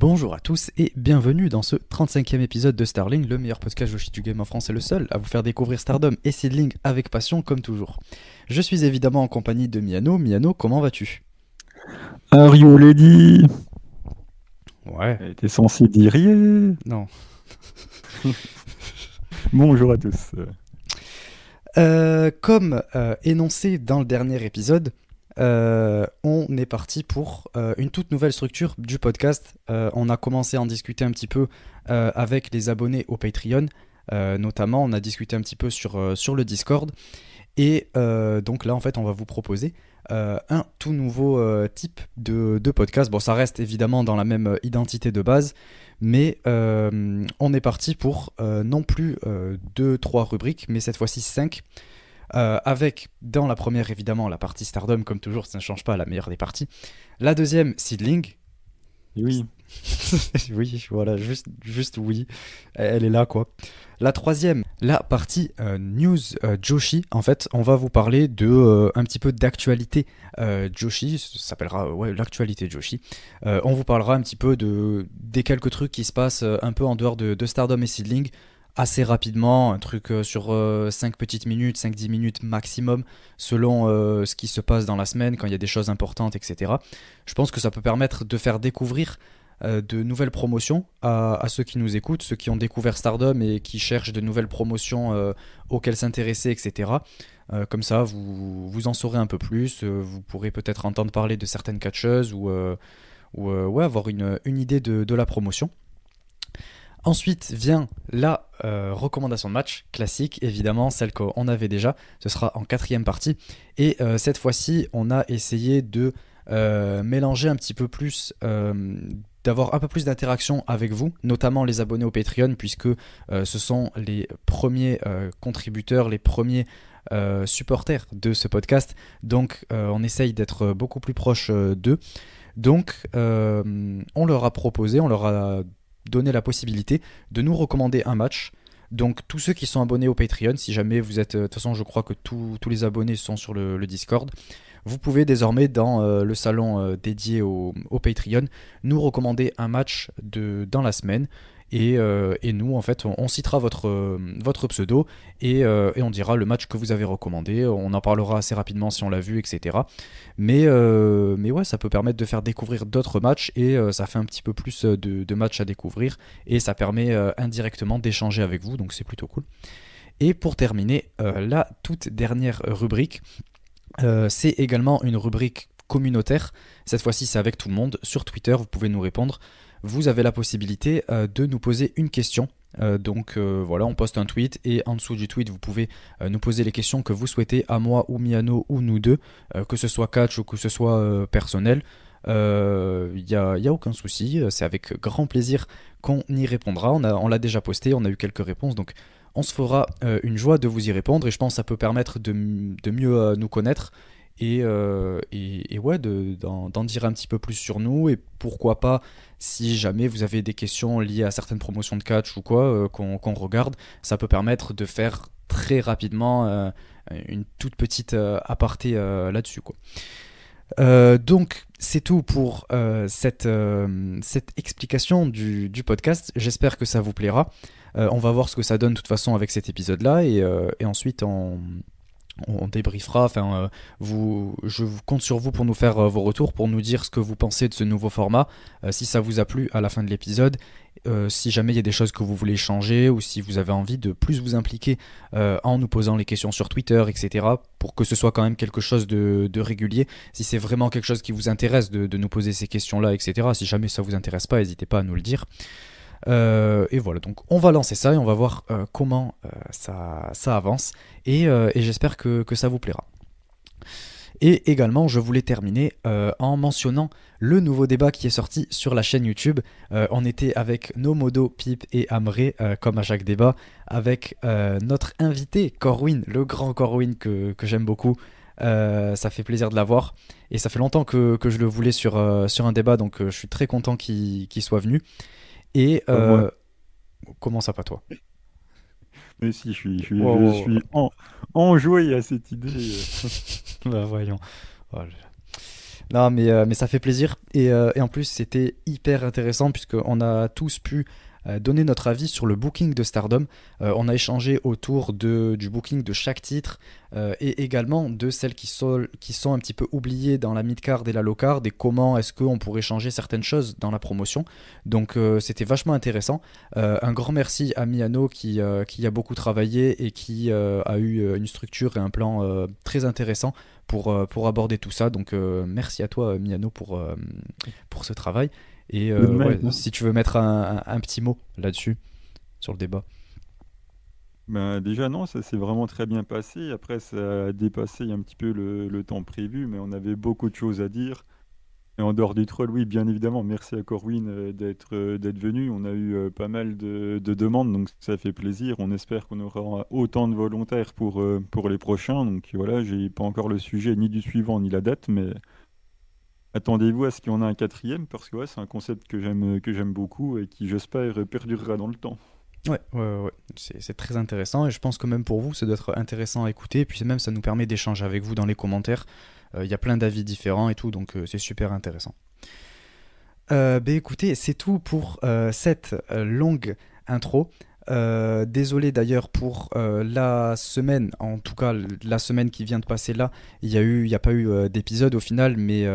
Bonjour à tous et bienvenue dans ce 35e épisode de Starling, le meilleur podcast Joshi du game en France et le seul à vous faire découvrir Stardom et Seedling avec passion comme toujours. Je suis évidemment en compagnie de Miano. Miano, comment vas-tu? Are you ready? Ouais, Elle était censée dire yeah. non. Bonjour à tous. Comme énoncé dans le dernier épisode, on est parti pour une toute nouvelle structure du podcast. On a commencé à en discuter un petit peu avec les abonnés au Patreon. Notamment, on a discuté un petit peu sur le Discord. Et donc là, en fait, on va vous proposer un tout nouveau type de podcast. Bon, ça reste évidemment dans la même identité de base, mais on est parti pour non plus 2-3 rubriques, mais cette fois-ci 5. Avec dans la première évidemment la partie Stardom, comme toujours, ça ne change pas, la meilleure des parties. La deuxième, Seedling. Oui. Oui, voilà, juste oui, elle est là quoi. La troisième, la partie news Joshi. En fait, on va vous parler de un petit peu d'actualité Joshi. Ça s'appellera l'actualité Joshi. On vous parlera un petit peu des quelques trucs qui se passent un peu en dehors de Stardom et Seedling. Assez rapidement, un truc sur 5 petites minutes, 5-10 minutes maximum, selon ce qui se passe dans la semaine, quand il y a des choses importantes, etc. Je pense que ça peut permettre de faire découvrir de nouvelles promotions à ceux qui nous écoutent, ceux qui ont découvert Stardom et qui cherchent de nouvelles promotions auxquelles s'intéresser, etc. Comme ça, vous en saurez un peu plus, vous pourrez peut-être entendre parler de certaines catcheuses ou avoir une idée de la promotion. Ensuite vient la recommandation de match classique, évidemment, celle qu'on avait déjà. Ce sera en quatrième partie. Et cette fois-ci, on a essayé de mélanger un petit peu plus, d'avoir un peu plus d'interaction avec vous, notamment les abonnés au Patreon, puisque ce sont les premiers contributeurs, les premiers supporters de ce podcast. Donc on essaye d'être beaucoup plus proche d'eux. Donc on leur a proposé, on leur a donné la possibilité de nous recommander un match. Donc tous ceux qui sont abonnés au Patreon, si jamais vous êtes, de toute façon je crois que tous les abonnés sont sur le Discord, vous pouvez désormais dans le salon dédié au Patreon nous recommander un match dans la semaine. Et nous, en fait, on citera votre pseudo et on dira le match que vous avez recommandé. On en parlera assez rapidement si on l'a vu, etc. Mais ouais, ça peut permettre de faire découvrir d'autres matchs et ça fait un petit peu plus de matchs à découvrir et ça permet indirectement d'échanger avec vous, donc c'est plutôt cool. Et pour terminer, la toute dernière rubrique, c'est également une rubrique communautaire. Cette fois-ci, c'est avec tout le monde. Sur Twitter, vous pouvez nous répondre. Vous avez la possibilité de nous poser une question. Donc voilà, on poste un tweet et en dessous du tweet, vous pouvez nous poser les questions que vous souhaitez à moi ou Miano ou nous deux, que ce soit catch ou que ce soit personnel. Y a aucun souci, c'est avec grand plaisir qu'on y répondra. On l'a déjà posté, on a eu quelques réponses, donc on se fera une joie de vous y répondre et je pense que ça peut permettre de mieux nous connaître et ouais, d'en dire un petit peu plus sur nous et pourquoi pas, si jamais vous avez des questions liées à certaines promotions de catch ou quoi, qu'on regarde, ça peut permettre de faire très rapidement une toute petite aparté là-dessus, quoi. Donc c'est tout pour cette explication du podcast. J'espère que ça vous plaira. On va voir ce que ça donne de toute façon avec cet épisode-là et ensuite on débriefera. Enfin, je compte sur vous pour nous faire vos retours, pour nous dire ce que vous pensez de ce nouveau format, si ça vous a plu à la fin de l'épisode, si jamais il y a des choses que vous voulez changer ou si vous avez envie de plus vous impliquer en nous posant les questions sur Twitter, etc. pour que ce soit quand même quelque chose de régulier. Si c'est vraiment quelque chose qui vous intéresse de nous poser ces questions-là, etc. Si jamais ça vous intéresse pas, n'hésitez pas à nous le dire. Et voilà, donc on va lancer ça et on va voir comment ça avance et j'espère que ça vous plaira. Et également, je voulais terminer en mentionnant le nouveau débat qui est sorti sur la chaîne YouTube. On était avec nos modos Pip et Amré, comme à chaque débat, avec notre invité Corwin, le grand Corwin que j'aime beaucoup. Ça fait plaisir de l'avoir et ça fait longtemps que je le voulais sur un débat, donc je suis très content qu'il soit venu. Et Pas moi. comment ça, pas toi? Mais si, Wow, je wow, suis enjoué à cette idée. bah voyons. Oh là là. Non, mais ça fait plaisir. Et en plus, c'était hyper intéressant puisqu'on a tous pu donner notre avis sur le booking de Stardom. On a échangé autour du booking de chaque titre et également de celles qui sont un petit peu oubliées dans la mid-card et la low-card et comment est-ce qu'on pourrait changer certaines choses dans la promotion. Donc c'était vachement intéressant. Un grand merci à Miano qui a beaucoup travaillé et qui a eu une structure et un plan très intéressant pour aborder tout ça. Donc merci à toi Miano pour ce travail. Et De même, ouais, hein. si tu veux mettre un petit mot là-dessus, sur le débat. Ben, déjà, non, ça s'est vraiment très bien passé. Après, ça a dépassé un petit peu le temps prévu, mais on avait beaucoup de choses à dire. Et en dehors du troll, oui, bien évidemment, merci à Corwin d'être venu. On a eu pas mal de demandes, donc ça fait plaisir. On espère qu'on aura autant de volontaires pour les prochains. Donc voilà, j'ai pas encore le sujet ni du suivant ni la date, mais attendez-vous à ce qu'il y en ait un quatrième, parce que ouais, c'est un concept que j'aime beaucoup et qui, j'espère, perdurera dans le temps. Ouais, ouais, ouais, ouais. C'est très intéressant et je pense que même pour vous, ça doit être intéressant à écouter. Et puis même, ça nous permet d'échanger avec vous dans les commentaires. Il y a plein d'avis différents et tout, donc c'est super intéressant. Ben écoutez, c'est tout pour cette longue intro. Désolé d'ailleurs pour la semaine, en tout cas la semaine qui vient de passer là, il y a pas eu d'épisode au final, mais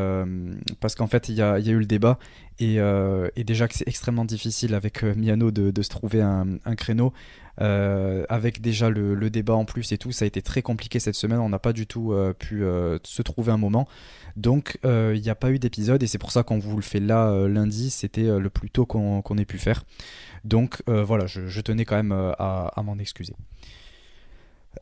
parce qu'en fait il y a eu le débat et déjà que c'est extrêmement difficile avec Miano de se trouver un créneau, avec déjà le débat en plus et tout, ça a été très compliqué cette semaine, on n'a pas du tout pu se trouver un moment, donc il n'y a pas eu d'épisode et c'est pour ça qu'on vous le fait là lundi, c'était le plus tôt qu'on ait pu faire. Donc voilà, je tenais quand même à m'en excuser.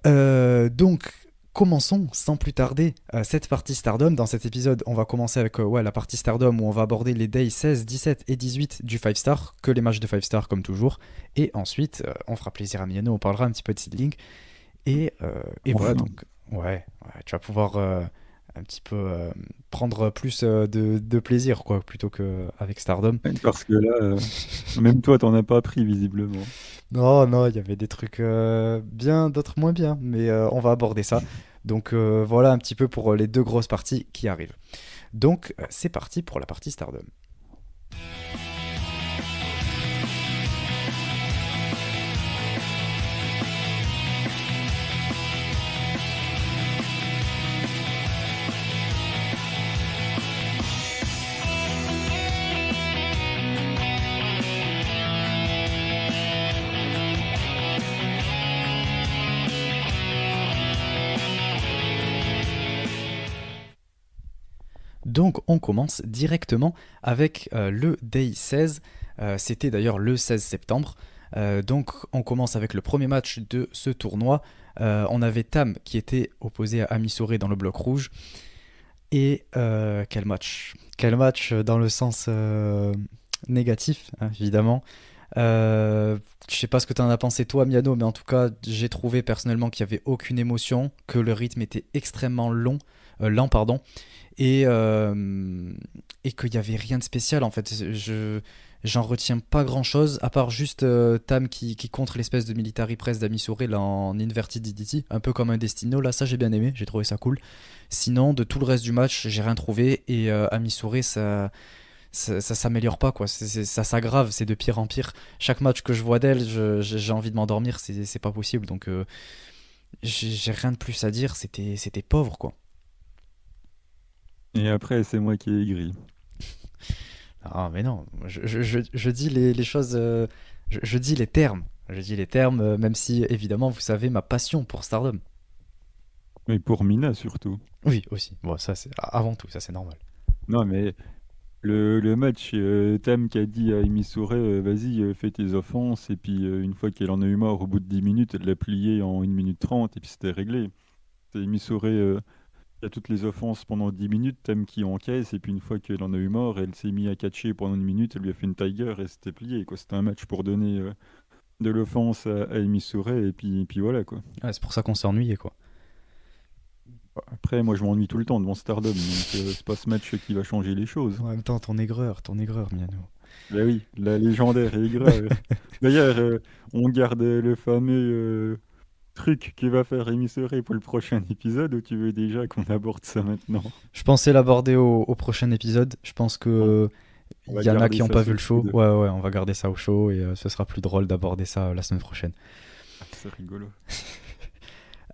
Donc commençons sans plus tarder cette partie Stardom. Dans cet épisode, on va commencer avec ouais, la partie Stardom où on va aborder les days 16, 17 et 18 du 5 star, que les matchs de 5 star comme toujours. Et ensuite, on fera plaisir à Miano, on parlera un petit peu de seedling. Et voilà, Enfin. donc ouais, tu vas pouvoir un petit peu prendre plus de plaisir quoi, plutôt qu'avec Stardom. Ouais, parce que là, même toi, t'en as pas pris visiblement. Non, non, il y avait des trucs bien, d'autres moins bien, mais on va aborder ça. Donc voilà un petit peu pour les deux grosses parties qui arrivent. Donc c'est parti pour la partie Stardom. Donc on commence directement avec le Day 16. C'était d'ailleurs le 16 septembre. Donc on commence avec le premier match de ce tournoi. On avait Tam qui était opposé à Amisore dans le bloc rouge. Et quel match. Quel match dans le sens négatif, hein, évidemment. Je sais pas ce que tu en as pensé toi, Miano, mais en tout cas, j'ai trouvé personnellement qu'il n'y avait aucune émotion, que le rythme était extrêmement lent, pardon, et qu'il n'y avait rien de spécial en fait. J'en retiens pas grand chose, à part juste Tam qui contre l'espèce de military press d'Amisore là en inverted DDT, un peu comme un Destino, là ça j'ai bien aimé, j'ai trouvé ça cool. Sinon, de tout le reste du match, j'ai rien trouvé, et Amisore ça s'améliore pas quoi, ça s'aggrave, c'est de pire en pire. Chaque match que je vois d'elle, j'ai envie de m'endormir, c'est pas possible, donc j'ai rien de plus à dire, c'était pauvre quoi. Et après, c'est moi qui ai aigri. Ah, mais non, je dis les choses, je dis les termes. Je dis les termes, même si évidemment vous savez ma passion pour Stardom. Mais pour Mina surtout. Oui, aussi. Bon, ça c'est avant tout, ça c'est normal. Non, mais le match, Tam qui a dit à Emi Souré, vas-y, fais tes offenses, et puis une fois qu'elle en a eu marre, au bout de 10 minutes, elle l'a plié en 1 minute 30 et puis c'était réglé. C'est Emi Souré qui a toutes les offenses pendant 10 minutes, Tam qui encaisse, et puis une fois qu'elle en a eu marre, elle s'est mise à catcher pendant 1 minute, elle lui a fait une tiger et c'était plié, quoi. C'était un match pour donner de l'offense à Emi Souré, et puis voilà, quoi. Ouais, c'est pour ça qu'on s'est ennuyé quoi. Après, moi, je m'ennuie tout le temps devant Stardom, donc c'est pas ce match qui va changer les choses. En même temps, ton aigreur, Miano. Ben oui, la légendaire aigreur. D'ailleurs, on garde le fameux truc que va faire Émissaire pour le prochain épisode ou tu veux déjà qu'on aborde ça maintenant? Je pensais l'aborder au prochain épisode. Je pense Bon, que on il va y en a garder qui n'ont ça pas vu sous le le show. coude. Ouais, ouais, on va garder ça au show et ce sera plus drôle d'aborder ça la semaine prochaine. Ah, c'est rigolo.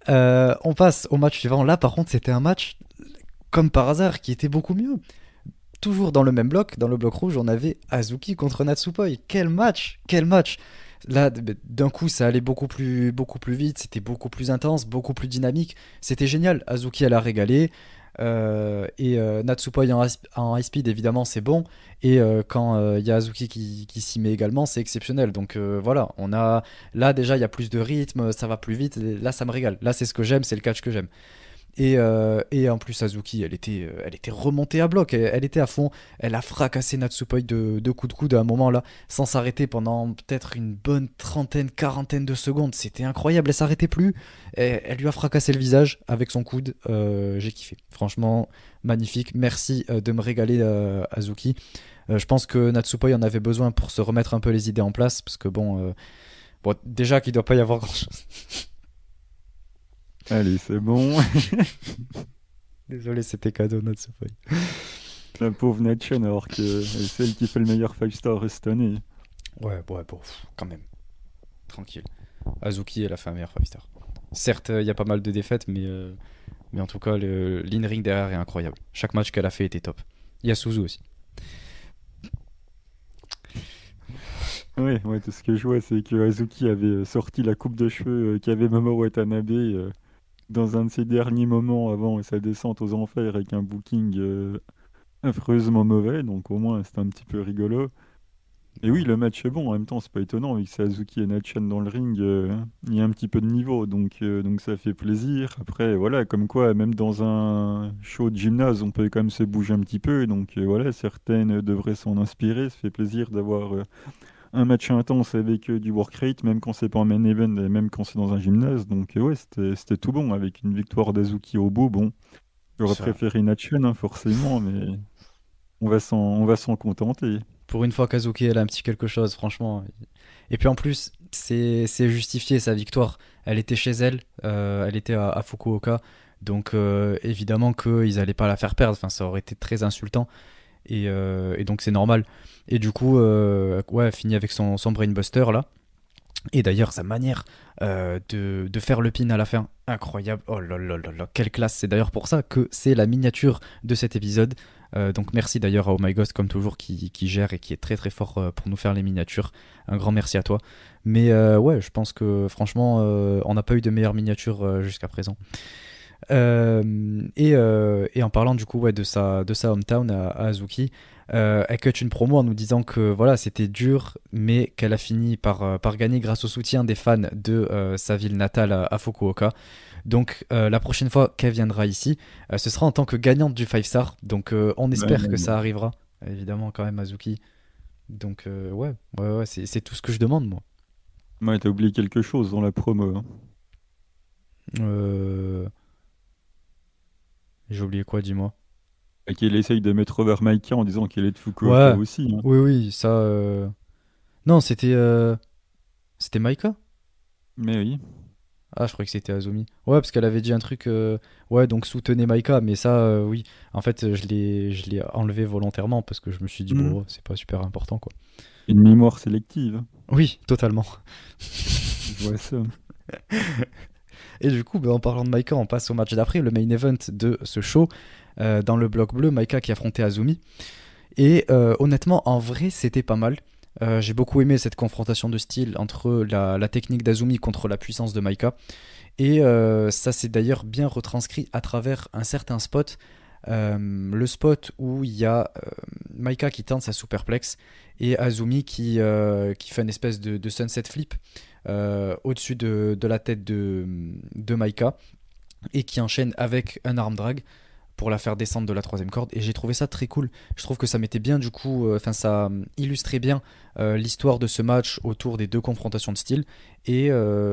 On passe au match suivant. Là, par contre, c'était un match, comme par hasard, qui était beaucoup mieux. Toujours dans le même bloc, dans le bloc rouge, on avait Azuki contre Natsupoi. Quel match! Quel match! Là, d'un coup, ça allait beaucoup plus vite, c'était beaucoup plus intense, beaucoup plus dynamique. C'était génial. Azuki, elle a régalé. Natsupoi en high speed, évidemment, c'est bon. Et quand il y a Azuki qui s'y met également, c'est exceptionnel. Donc voilà, on a là déjà, il y a plus de rythme, ça va plus vite. Et là, ça me régale. Là, c'est ce que j'aime, c'est le catch que j'aime. Et en plus, Azuki, elle était remontée à bloc, elle était à fond. Elle a fracassé Natsupoi de coups de coude à un moment là, sans s'arrêter pendant peut-être une bonne trentaine, quarantaine de secondes. C'était incroyable, elle s'arrêtait plus. Elle lui a fracassé le visage avec son coude. J'ai kiffé. Franchement, magnifique. Merci de me régaler, Azuki. Je pense que Natsupoi en avait besoin pour se remettre un peu les idées en place, parce que bon déjà qu'il doit pas y avoir grand-chose. Allez, c'est bon. Désolé, c'était cadeau, Natsupoi. La pauvre Natchen, alors que c'est celle qui fait le meilleur 5-star cette année. Ouais, bon, quand même. Tranquille. Azuki, elle a fait un meilleur 5-star. Certes, il y a pas mal de défaites, mais en tout cas, le l'in-ring derrière est incroyable. Chaque match qu'elle a fait était top. Il y a Suzu aussi. Ouais, tout ce que je vois, c'est que Azuki avait sorti la coupe de cheveux qu'avait Momo Watanabe dans un de ses derniers moments avant sa descente aux enfers avec un booking affreusement mauvais, donc au moins c'était un petit peu rigolo. Et oui, Ouais. le match est bon, en même temps, c'est pas étonnant, vu que c'est Azuki et Natchan dans le ring, il y a un petit peu de niveau, donc ça fait plaisir. Après, voilà, comme quoi, même dans un show de gymnase, on peut quand même se bouger un petit peu, donc voilà, certaines devraient s'en inspirer. Ça fait plaisir d'avoir un match intense avec du work rate, même quand c'est pas en main event, et même quand c'est dans un gymnase. Donc ouais, c'était tout bon, avec une victoire d'Azuki au bout. Bon, j'aurais Ça, préféré Natchan, hein, forcément, mais on va s'en contenter. pour une fois, Kazuki, elle a un petit quelque chose, franchement. Et puis en plus, c'est justifié sa victoire. Elle était chez elle, elle était à Fukuoka. Donc évidemment qu'ils allaient pas la faire perdre. Enfin, ça aurait été très insultant. Et donc c'est normal. Et du coup, ouais, elle finit avec son brainbuster là. Et d'ailleurs, sa manière de faire le pin à la fin, incroyable. Oh là là là là, quelle classe. C'est d'ailleurs pour ça que c'est la miniature de cet épisode. Donc merci d'ailleurs à Oh My Ghost, comme toujours, qui gère et qui est très très fort pour nous faire les miniatures. Un grand merci à toi. Mais ouais, je pense que franchement, on n'a pas eu de meilleure miniature jusqu'à présent. Et en parlant du coup, ouais, de sa hometown à Azuki, elle cut une promo en nous disant que voilà, c'était dur, mais qu'elle a fini par gagner grâce au soutien des fans de sa ville natale à Fukuoka. Donc la prochaine fois qu'elle viendra ici, ce sera en tant que gagnante du 5 star. Donc on Ouais, espère ouais, que ouais. ça arrivera, évidemment quand même, Azuki. Donc ouais, c'est tout ce que je demande, moi. Ouais, t'as oublié quelque chose dans la promo, hein. Euh, J'ai oublié quoi, dis-moi. Et qu'elle essaye de mettre over Maika en disant qu'elle est de Fukuoka Ouais, aussi, hein. oui, ça. Non, c'était Maika? Mais oui. Ah, je croyais que c'était Azumi. Ouais, parce qu'elle avait dit un truc. Ouais, donc soutenez Maika, mais ça, oui. En fait, je l'ai enlevé volontairement parce que je me suis dit, Hmm. bon, c'est pas super important, quoi. Une mémoire sélective. Oui, totalement. Je vois ça. Et du coup, en parlant de Maika, on passe au match d'après, le main event de ce show. Dans le bloc bleu, Maika qui affrontait Azumi. Et honnêtement, en vrai, c'était pas mal. J'ai beaucoup aimé cette confrontation de style entre la technique d'Azumi contre la puissance de Maika. Et ça s'est d'ailleurs bien retranscrit à travers un certain spot. Le spot où il y a Maika qui tente sa superplex et Azumi qui fait une espèce de sunset flip au-dessus de la tête de Maika et qui enchaîne avec un arm drag pour la faire descendre de la troisième corde. Et j'ai trouvé ça très cool. Je trouve que ça mettait bien du coup, enfin ça illustrait bien l'histoire de ce match autour des deux confrontations de style. Et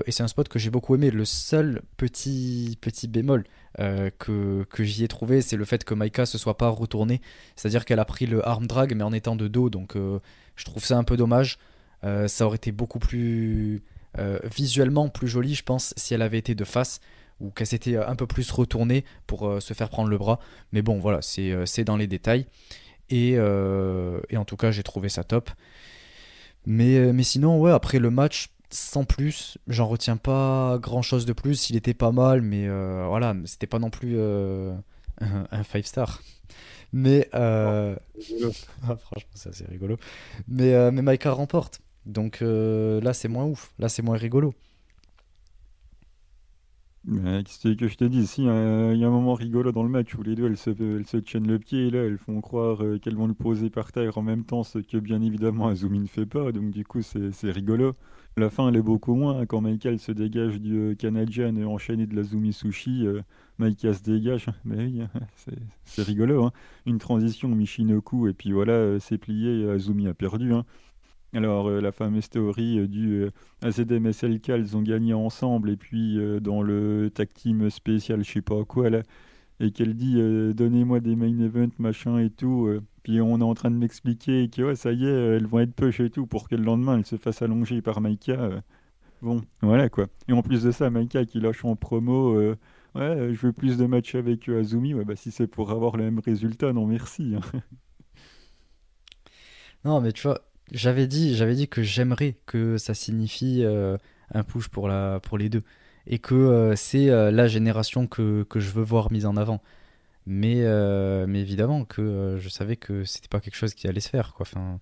c'est un spot que j'ai beaucoup aimé. Le seul petit bémol que j'y ai trouvé, c'est le fait que Maika se soit pas retournée. C'est-à-dire qu'elle a pris le arm drag mais en étant de dos. Donc je trouve ça un peu dommage. Ça aurait été beaucoup plus visuellement plus jolie, je pense, si elle avait été de face ou qu'elle s'était un peu plus retournée pour se faire prendre le bras. Mais bon, voilà, c'est dans les détails. Et en tout cas, j'ai trouvé ça top. Mais sinon, ouais, après le match, sans plus, j'en retiens pas grand chose de plus. Il était pas mal, mais voilà, c'était pas non plus un 5 star. Mais Oh, franchement, c'est assez rigolo. Mais Maïka remporte. Donc là, c'est moins ouf. Là, c'est moins rigolo. mais qu'est-ce que je te dis, si, il y a un moment rigolo dans le match où les deux elles se tiennent le pied et là elles font croire qu'elles vont le poser par terre en même temps, ce que bien évidemment Azumi ne fait pas, donc du coup c'est rigolo. La fin elle est beaucoup moins, hein, quand Michael se dégage du Canadian et enchaîné de l'Azumi Sushi, Maika se dégage, mais oui, c'est rigolo, hein. Une transition Michinoku et puis voilà, c'est plié, Azumi a perdu, hein. Alors, la fameuse théorie AZM et SLK, elles ont gagné ensemble, et puis dans le tag team spécial, je sais pas quoi, là, et qu'elle dit donnez-moi des main events, machin et tout. Puis on est en train de m'expliquer que ouais, ça y est, elles vont être push et tout pour que le lendemain elles se fassent allonger par Maika. Bon, voilà quoi. Et en plus de ça, Maika qui lâche en promo ouais, je veux plus de matchs avec Azumi. Ouais, bah si c'est pour avoir le même résultat, non merci, hein. Non, mais tu vois, j'avais dit que j'aimerais que ça signifie un push pour les deux. Et que c'est la génération que je veux voir mise en avant. Mais évidemment que je savais que c'était pas quelque chose qui allait se faire, quoi. Enfin,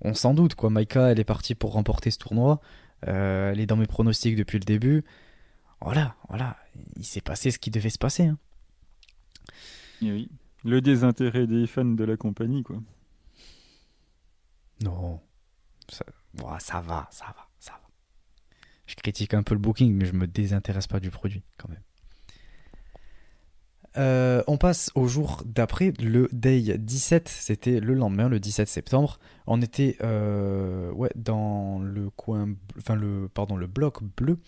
on s'en doute, quoi. Maïka, elle est partie pour remporter ce tournoi. Elle est dans mes pronostics depuis le début. Voilà, voilà. Il s'est passé ce qui devait se passer, hein. Et oui. Le désintérêt des fans de la compagnie, quoi. Non, ça, ouah, ça va, ça va. Je critique un peu le booking, mais je me désintéresse pas du produit, quand même. On passe au jour d'après, le day 17, c'était le lendemain, le 17 septembre. On était ouais, dans le coin, enfin pardon, le bloc bleu.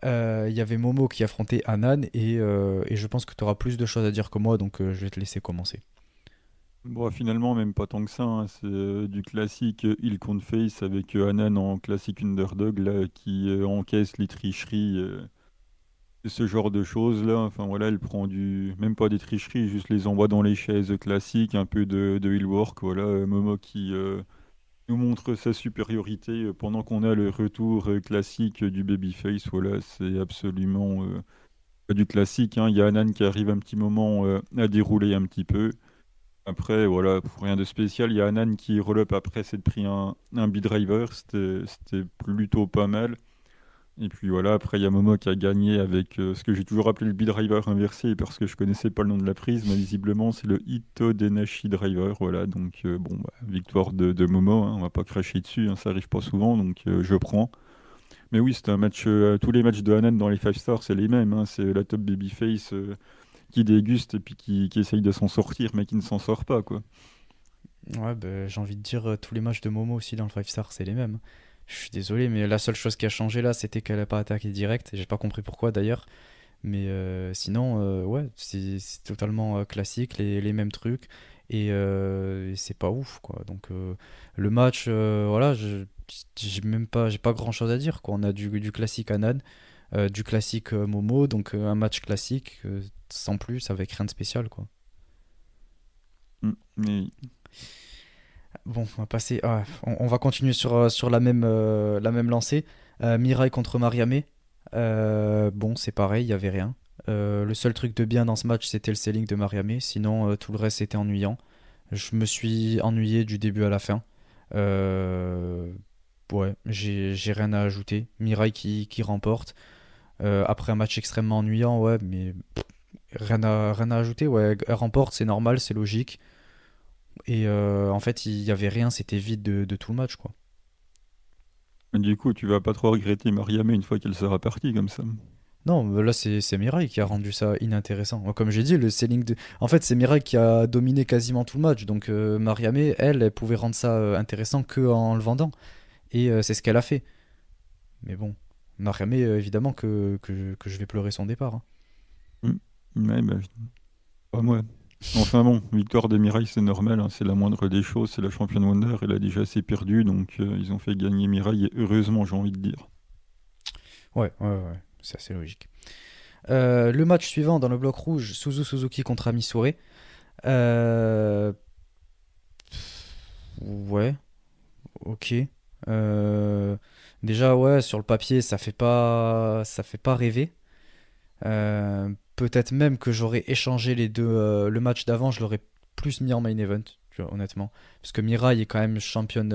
Il y avait Momo qui affrontait Anan et je pense que tu auras plus de choses à dire que moi, donc je vais te laisser commencer. Bon, finalement, même pas tant que ça, hein. C'est du classique Hill contre Face avec Hanan en classique underdog là, qui encaisse les tricheries et ce genre de choses là. Enfin voilà, elle prend du. Même pas des tricheries, juste les envoie dans les chaises classiques, un peu de heel work. Voilà, Momo qui nous montre sa supériorité pendant qu'on a le retour classique du babyface. Voilà, c'est absolument pas du classique, hein. Il y a Hanan qui arrive un petit moment à dérouler un petit peu. Après, voilà, pour rien de spécial. Il y a Anan qui relop après s'être pris un B-Driver. C'était plutôt pas mal. Et puis voilà, après, il y a Momo qui a gagné avec ce que j'ai toujours appelé le B-Driver inversé parce que je connaissais pas le nom de la prise, mais visiblement, c'est le Ito Denashi Driver. Voilà, donc bon, bah, victoire de Momo, hein, on va pas cracher dessus, hein, ça arrive pas souvent, donc je prends. Mais oui, c'était un match. Tous les matchs de Anan dans les 5 stars, c'est les mêmes, hein, c'est la top babyface qui déguste et puis qui essaye de s'en sortir, mais qui ne s'en sort pas, quoi. Ouais, bah, j'ai envie de dire, tous les matchs de Momo aussi dans le 5 star, c'est les mêmes. Je suis désolé, mais la seule chose qui a changé là, c'était qu'elle a pas attaqué direct. Et j'ai pas compris pourquoi d'ailleurs. Mais sinon, ouais, c'est totalement classique, les mêmes trucs. Et c'est pas ouf, quoi. Donc le match, voilà, j'ai pas grand chose à dire, quoi. On a du classique Anan, du classique Momo, donc un match classique, sans plus, avec rien de spécial, quoi. Mais Bon, on va passer. On va continuer sur la même lancée. Mirai contre Mariamé. Bon, c'est pareil, il y avait rien. Le seul truc de bien dans ce match, c'était le selling de Mariamé. Sinon, tout le reste était ennuyant. Je me suis ennuyé du début à la fin. Euh, ouais, j'ai rien à ajouter. Mirai qui remporte. Après un match extrêmement ennuyant, ouais, mais rien à ajouter. Ouais, elle remporte, c'est normal, c'est logique. Et en fait, il y avait rien, c'était vide de tout le match, quoi. du coup, tu vas pas trop regretter Mariamé une fois qu'elle sera partie comme ça. Non, mais là, c'est Mirai qui a rendu ça inintéressant. Comme j'ai dit, le selling de. En fait, c'est Mirai qui a dominé quasiment tout le match. Donc, Mariamé, elle pouvait rendre ça intéressant que en le vendant. Et c'est ce qu'elle a fait. Mais bon, Mariamé, évidemment que je vais pleurer son départ, hein. Mm. Ouais, bah, pas moi. Enfin bon, victoire de Mirai, c'est normal, hein, c'est la moindre des choses, c'est la championne Wonder, elle a déjà assez perdu, donc ils ont fait gagner Mirai, et heureusement, j'ai envie de dire. Ouais, c'est assez logique. Le match suivant dans le bloc rouge, Suzuki contre Amisure. Euh, ouais, ok. Euh, déjà, ouais, sur le papier, ça fait pas rêver. Peut-être même que j'aurais échangé les deux. Le match d'avant, je l'aurais plus mis en main event, tu vois, honnêtement. Parce que Mirai est quand même championne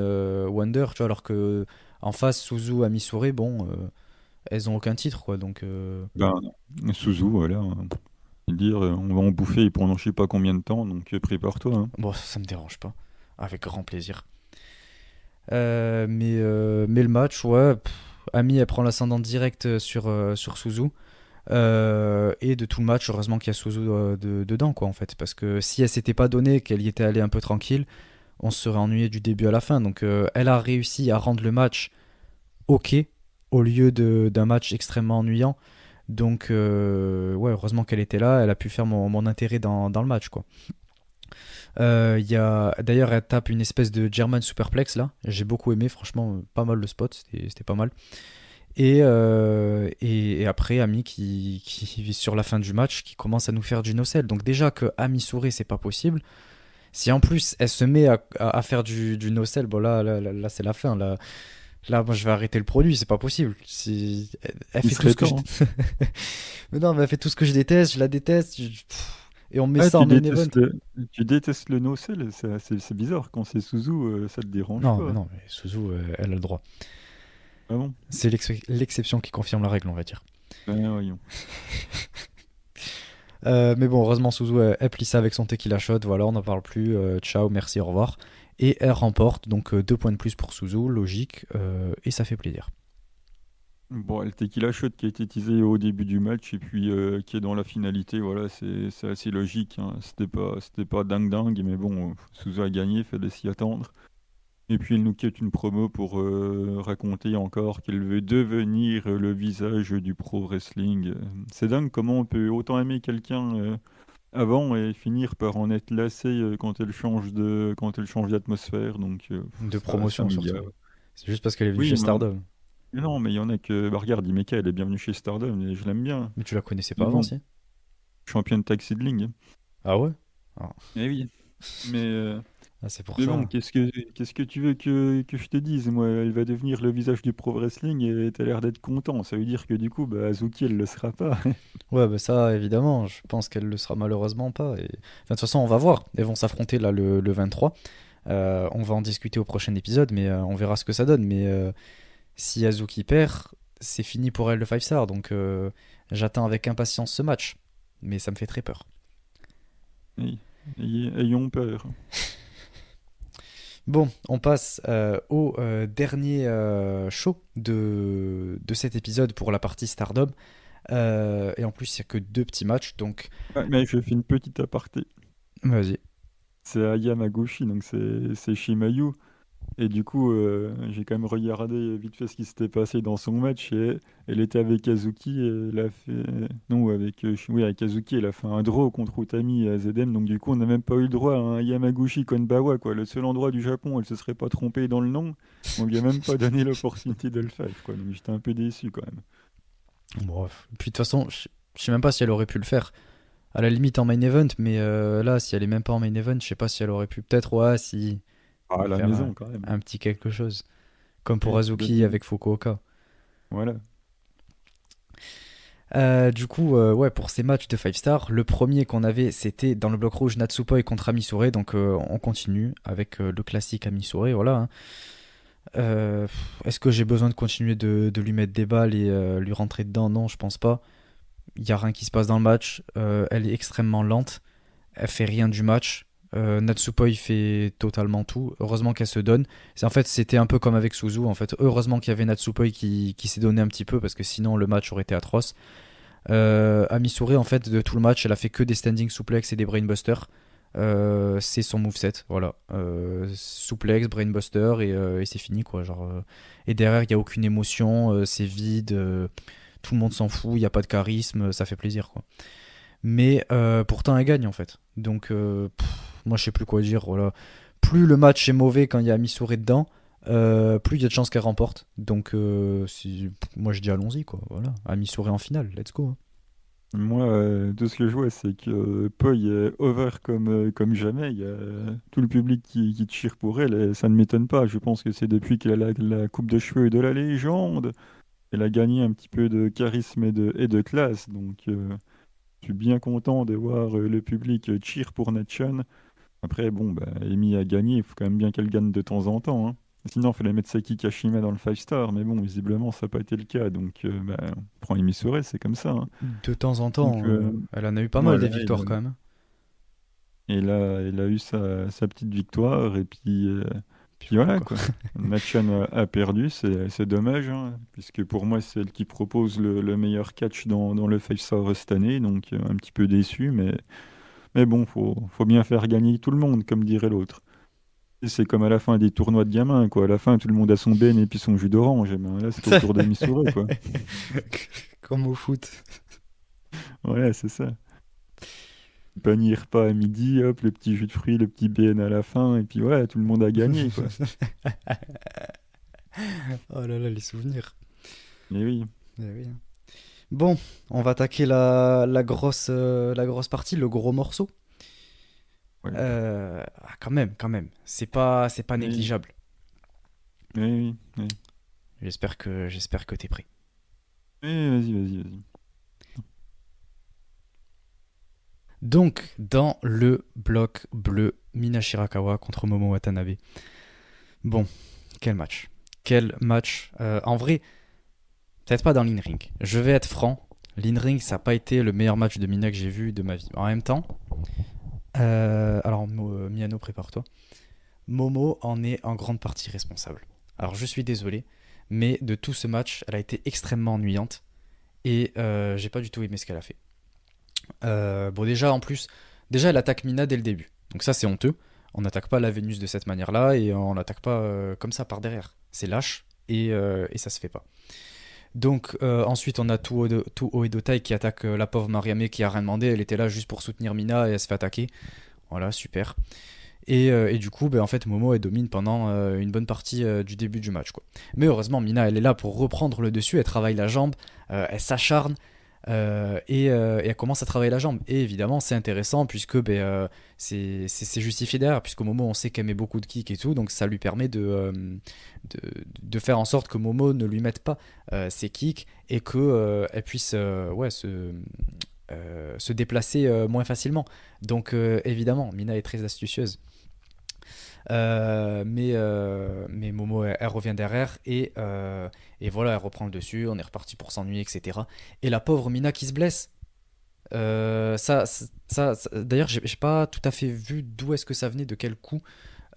Wonder, tu vois, alors que en face, Suzu, Amisure, bon, elles ont aucun titre, quoi. Donc, Ben, Suzu, voilà, hein. Dire, on va en bouffer pendant je sais pas combien de temps, donc prépare-toi, hein. bon, ça me dérange pas. Avec grand plaisir. Mais le match, ouais, Ami, elle prend l'ascendant direct sur Suzu. Et de tout le match, heureusement qu'il y a Suzu dedans, quoi, en fait. Parce que si elle s'était pas donnée, qu'elle y était allée un peu tranquille, on se serait ennuyé du début à la fin. Donc, elle a réussi à rendre le match ok, au lieu d'un match extrêmement ennuyant. Donc, ouais, heureusement qu'elle était là, elle a pu faire mon intérêt dans le match, quoi. D'ailleurs, elle tape une espèce de German superplex là. J'ai beaucoup aimé, franchement, pas mal le spot, c'était pas mal. Et après, Ami qui, sur la fin du match, qui commence à nous faire du no-sell. Donc, déjà que Ami Souré, c'est pas possible. Si en plus elle se met à faire du no-sell, bon là, c'est la fin. Là, moi je vais arrêter le produit, c'est pas possible. Elle Il fait tout serait ce que je. temps, hein. Mais non, mais elle fait tout ce que je déteste, je la déteste. Et on met Ah, ça en main event. tu détestes le no-sell, c'est bizarre. Quand c'est Suzu, ça te dérange Non, mais pas. non, mais Suzu, elle a le droit. Ah bon? C'est l'exception qui confirme la règle, on va dire. Ben, voyons. Mais bon, heureusement, Suzu, elle plie ça avec son tequila shot. Voilà, on n'en parle plus. Ciao, merci, au revoir. Et elle remporte, donc 2 points de plus pour Suzu, logique. Et ça fait plaisir. Bon, le tequila shot qui a été teasé au début du match et puis qui est dans la finalité, voilà, c'est assez logique, hein. C'était pas dingue dingue, mais bon, Suzu a gagné, fallait s'y attendre. Et puis il nous quitte une promo pour raconter encore qu'il veut devenir le visage du pro wrestling. C'est dingue comment on peut autant aimer quelqu'un avant et finir par en être lassé quand elle change d'atmosphère. Donc De c'est assez promotion, surtout. ennuyeux. C'est juste parce qu'elle est venue chez Oui, Stardom. mais non, mais il y en a que. Bah, regarde, Imeka, elle est bienvenue chez Stardom et je l'aime bien. Mais tu la connaissais pas Mais avant, bon, si? championne tag seedling. Ah ouais? Ah, Eh oui. Mais, euh, ah, c'est pour mais bon, ça. qu'est-ce que tu veux que je te dise? Moi, elle va devenir le visage du pro wrestling et t'as l'air d'être content. Ça veut dire que du coup, bah, Azuki, elle le sera pas. Ouais, bah ça, évidemment, je pense qu'elle le sera malheureusement pas. Enfin, de toute façon, on va voir. Elles vont s'affronter là le 23. On va en discuter au prochain épisode, mais on verra ce que ça donne. Mais si Azuki perd, c'est fini pour elle le 5 star. Donc j'attends avec impatience ce match. Mais ça me fait très peur. Oui. Ayons peur. Bon, on passe au dernier show de cet épisode pour la partie Stardom. Et en plus, il n'y a que 2 petits matchs. Donc, Ouais, mais je fais une petite aparté. vas-y. C'est Aya Maguchi, donc c'est Shimayu. Et du coup, j'ai quand même regardé vite fait ce qui s'était passé dans son match. Et elle était avec Kazuki. Et elle a fait. Non, oui, avec Kazuki, elle a fait un draw contre Utami à ZM. Donc, du coup, on n'a même pas eu le droit à un Yamaguchi Konbawa, quoi. Le seul endroit du Japon où elle se serait pas trompée dans le nom. On lui a même pas donné l'opportunité de le faire, quoi. Donc, j'étais un peu déçu quand même. Bref. Puis de toute façon, je sais même pas si elle aurait pu le faire. À la limite en main event, mais là, si elle est même pas en main event, je sais pas si elle aurait pu. Peut-être, ouais, si. Ah, à la Faire maison, quand même. un petit quelque chose. Comme pour Oui, Azuki complètement. avec Fukuoka. Voilà. Du coup, ouais, pour ces matchs de 5 stars, le premier qu'on avait, c'était dans le bloc rouge Natsupoi contre Amisure. Donc, on continue avec le classique Amisure. Voilà, hein. Est-ce que j'ai besoin de continuer de lui mettre des balles et lui rentrer dedans? Non, je pense pas. Il n'y a rien qui se passe dans le match. Elle est extrêmement lente. Elle fait rien du match. Natsupoi fait totalement tout. Heureusement qu'elle se donne. En fait, c'était un peu comme avec Suzu. En fait, heureusement qu'il y avait Natsupoi qui s'est donné un petit peu parce que sinon le match aurait été atroce. Amisure, en fait, de tout le match, elle a fait que des standing suplex et des brainbusters. C'est son moveset, voilà. Suplex, brainbuster et c'est fini quoi. Genre, et derrière, il n'y a aucune émotion, c'est vide, tout le monde s'en fout, il n'y a pas de charisme, ça fait plaisir quoi. Mais pourtant, elle gagne en fait. Donc, moi je sais plus quoi dire. Voilà. Plus le match est mauvais quand il y a Missouri dedans, plus il y a de chances qu'elle remporte. Donc, moi je dis allons-y, quoi. Voilà, Ami Souré en finale, let's go, hein. Moi, de ce que je vois, c'est que Poi est over comme jamais. Il y a tout le public qui cheer pour elle et ça ne m'étonne pas. Je pense que c'est depuis qu'elle a la coupe de cheveux de la légende. Elle a gagné un petit peu de charisme et de classe. Donc, je suis bien content de voir le public cheer pour Natchan. Après, bon, bah, Amy a gagné. Il faut quand même bien qu'elle gagne de temps en temps, hein. Sinon, il fallait mettre Saki Kashima dans le 5 star. Mais bon, visiblement, ça n'a pas été le cas. Donc, bah, on prend Amy Sourei, c'est comme ça, hein. De temps en Donc, temps, elle en a eu pas mal des voilà, victoires quand même. elle a eu sa petite victoire. Et Puis puis voilà, voilà, quoi. quoi. Natchan a perdu, c'est dommage, hein, puisque pour moi, c'est elle qui propose le meilleur catch dans le 5 star cette année. Donc, un petit peu déçu. Mais bon, faut bien faire gagner tout le monde, comme dirait l'autre. Et c'est comme à la fin des tournois de gamins, quoi. À la fin, tout le monde a son Ben et puis son jus d'orange. Et ben là, c'était au tour de Missouri, quoi. Comme au foot. Ouais, c'est ça. Panier repas à midi, hop, le petit jus de fruits, le petit Ben à la fin, et puis ouais, tout le monde a gagné, quoi. Oh là là, les souvenirs. Mais oui. Eh oui, hein. Bon, on va attaquer la grosse partie, le gros morceau. Ouais. Quand même, quand même. C'est pas Oui, négligeable. oui, oui, oui. J'espère que t'es prêt. Oui, vas-y, vas-y, vas-y. Donc, dans le bloc bleu, Mina Shirakawa contre Momo Watanabe. Bon, quel match. Quel match. En vrai, peut-être pas dans l'in-ring. Je vais être franc. L'in-ring, ça n'a pas été le meilleur match de Mina que j'ai vu de ma vie. En même temps, alors Miano, prépare-toi. Momo en est en grande partie responsable. Alors je suis désolé, mais de tout ce match, elle a été extrêmement ennuyante et j'ai pas du tout aimé ce qu'elle a fait. Bon déjà en plus, déjà elle attaque Mina dès le début, donc ça c'est honteux. On n'attaque pas la Vénus de cette manière-là et on l'attaque pas comme ça par derrière. C'est lâche et ça se fait pas. Donc ensuite on a Tuo Edotai qui attaque la pauvre Mariame qui a rien demandé, elle était là juste pour soutenir Mina et elle se fait attaquer. Voilà, super. Et du coup, ben, en fait, Momo elle domine pendant une bonne partie du début du match, quoi. Mais heureusement, Mina elle est là pour reprendre le dessus, elle travaille la jambe, elle s'acharne et elle commence à travailler la jambe. Et évidemment, c'est intéressant puisque ben, c'est justifié derrière, puisqu'au Momo on sait qu'elle met beaucoup de kicks et tout, donc ça lui permet de, de faire en sorte que Momo ne lui mette pas ses kicks et que elle puisse ouais, se déplacer moins facilement. Donc évidemment, Mina est très astucieuse. Mais Momo elle revient derrière et voilà, elle reprend le dessus, on est reparti pour s'ennuyer, etc. Et la pauvre Mina qui se blesse. D'ailleurs, j'ai pas tout à fait vu d'où est-ce que ça venait, de quel coup.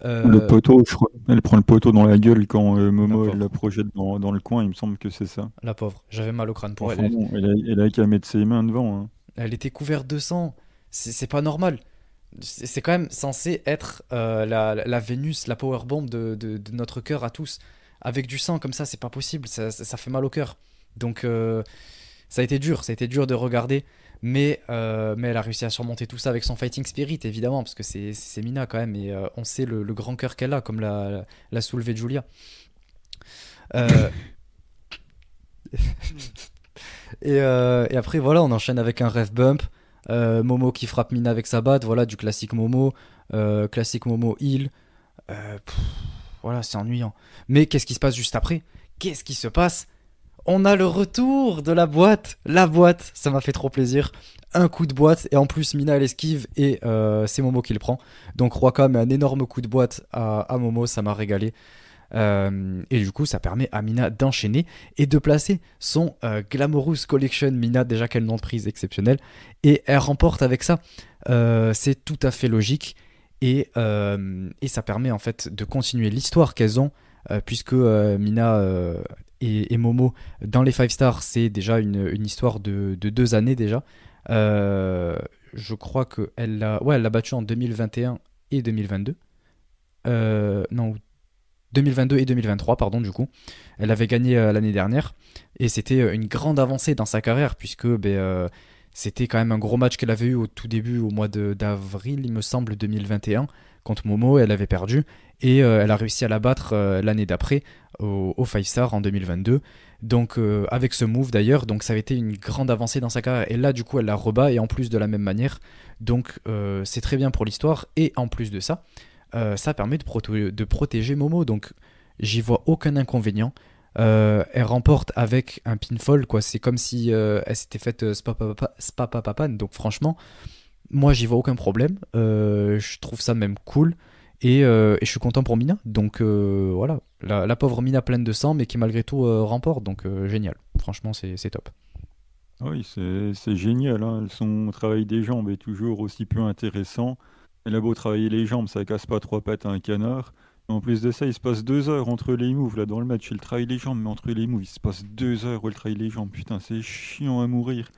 Le Euh, poteau, je crois. Elle prend le poteau dans la gueule quand la Momo elle la pauvre, projette dans le coin, il me semble que c'est ça. la pauvre. J'avais mal au crâne pour elle. Enfin bon, elle a qu'à mettre ses mains devant, hein. Elle était couverte de sang. C'est pas normal. C'est quand même censé être la Vénus, la powerbomb de notre cœur à tous. Avec du sang comme ça, c'est pas possible. Ça fait mal au cœur. Donc ça a été dur de regarder. Mais elle a réussi à surmonter tout ça avec son fighting spirit, évidemment, parce que c'est Mina quand même, et on sait le grand cœur qu'elle a, comme l'a soulevé Julia. Euh, et après, voilà, on enchaîne avec un ref bump. Momo qui frappe Mina avec sa batte, voilà, du classique Momo. Classique Momo heal. Pff, voilà, c'est ennuyant. Mais qu'est-ce qui se passe juste après? Qu'est-ce qui se passe? On a le retour de la boîte. La boîte, ça m'a fait trop plaisir. Un coup de boîte, et en plus Mina elle esquive, et c'est Momo qui le prend. Donc Roaka met un énorme coup de boîte à Momo, ça m'a régalé. Et du coup, ça permet à Mina d'enchaîner et de placer son Glamorous Collection Mina, déjà quel nom de prise exceptionnel. Et elle remporte avec ça. C'est tout à fait logique. Et ça permet en fait de continuer l'histoire qu'elles ont, puisque Mina et Momo, dans les 5 stars, c'est déjà une histoire de 2 années déjà. Je crois elle l'a battu en 2021 et 2022. Non, 2022 et 2023, pardon, du coup. Elle avait gagné l'année dernière et c'était une grande avancée dans sa carrière puisque ben, C'était quand même un gros match qu'elle avait eu au tout début, au mois d'avril, il me semble, 2021, contre Momo. Elle avait perdu et elle a réussi à la battre l'année d'après au 5 Star en 2022. Donc avec ce move d'ailleurs, donc ça avait été une grande avancée dans sa carrière. Et là, du coup, elle la rebat et en plus de la même manière. Donc c'est très bien pour l'histoire. Et en plus de ça, ça permet de protéger Momo. Donc j'y vois aucun inconvénient. Elle remporte avec un pinfall, quoi. C'est comme si elle s'était faite spapapapan. Donc franchement, moi j'y vois aucun problème. Je trouve ça même cool. Et je suis content pour Mina. Donc voilà, la pauvre Mina pleine de sang, mais qui malgré tout remporte. Donc génial. Franchement, c'est top. Oui, c'est génial, hein. Son travail des jambes est toujours aussi peu intéressant. Elle a beau travailler les jambes, ça casse pas trois pattes à un canard. En plus de ça, il se passe 2 heures entre les moves là dans le match. Il travaille les jambes, mais entre les moves, il se passe 2 heures où elle travaille les jambes. Putain, c'est chiant à mourir.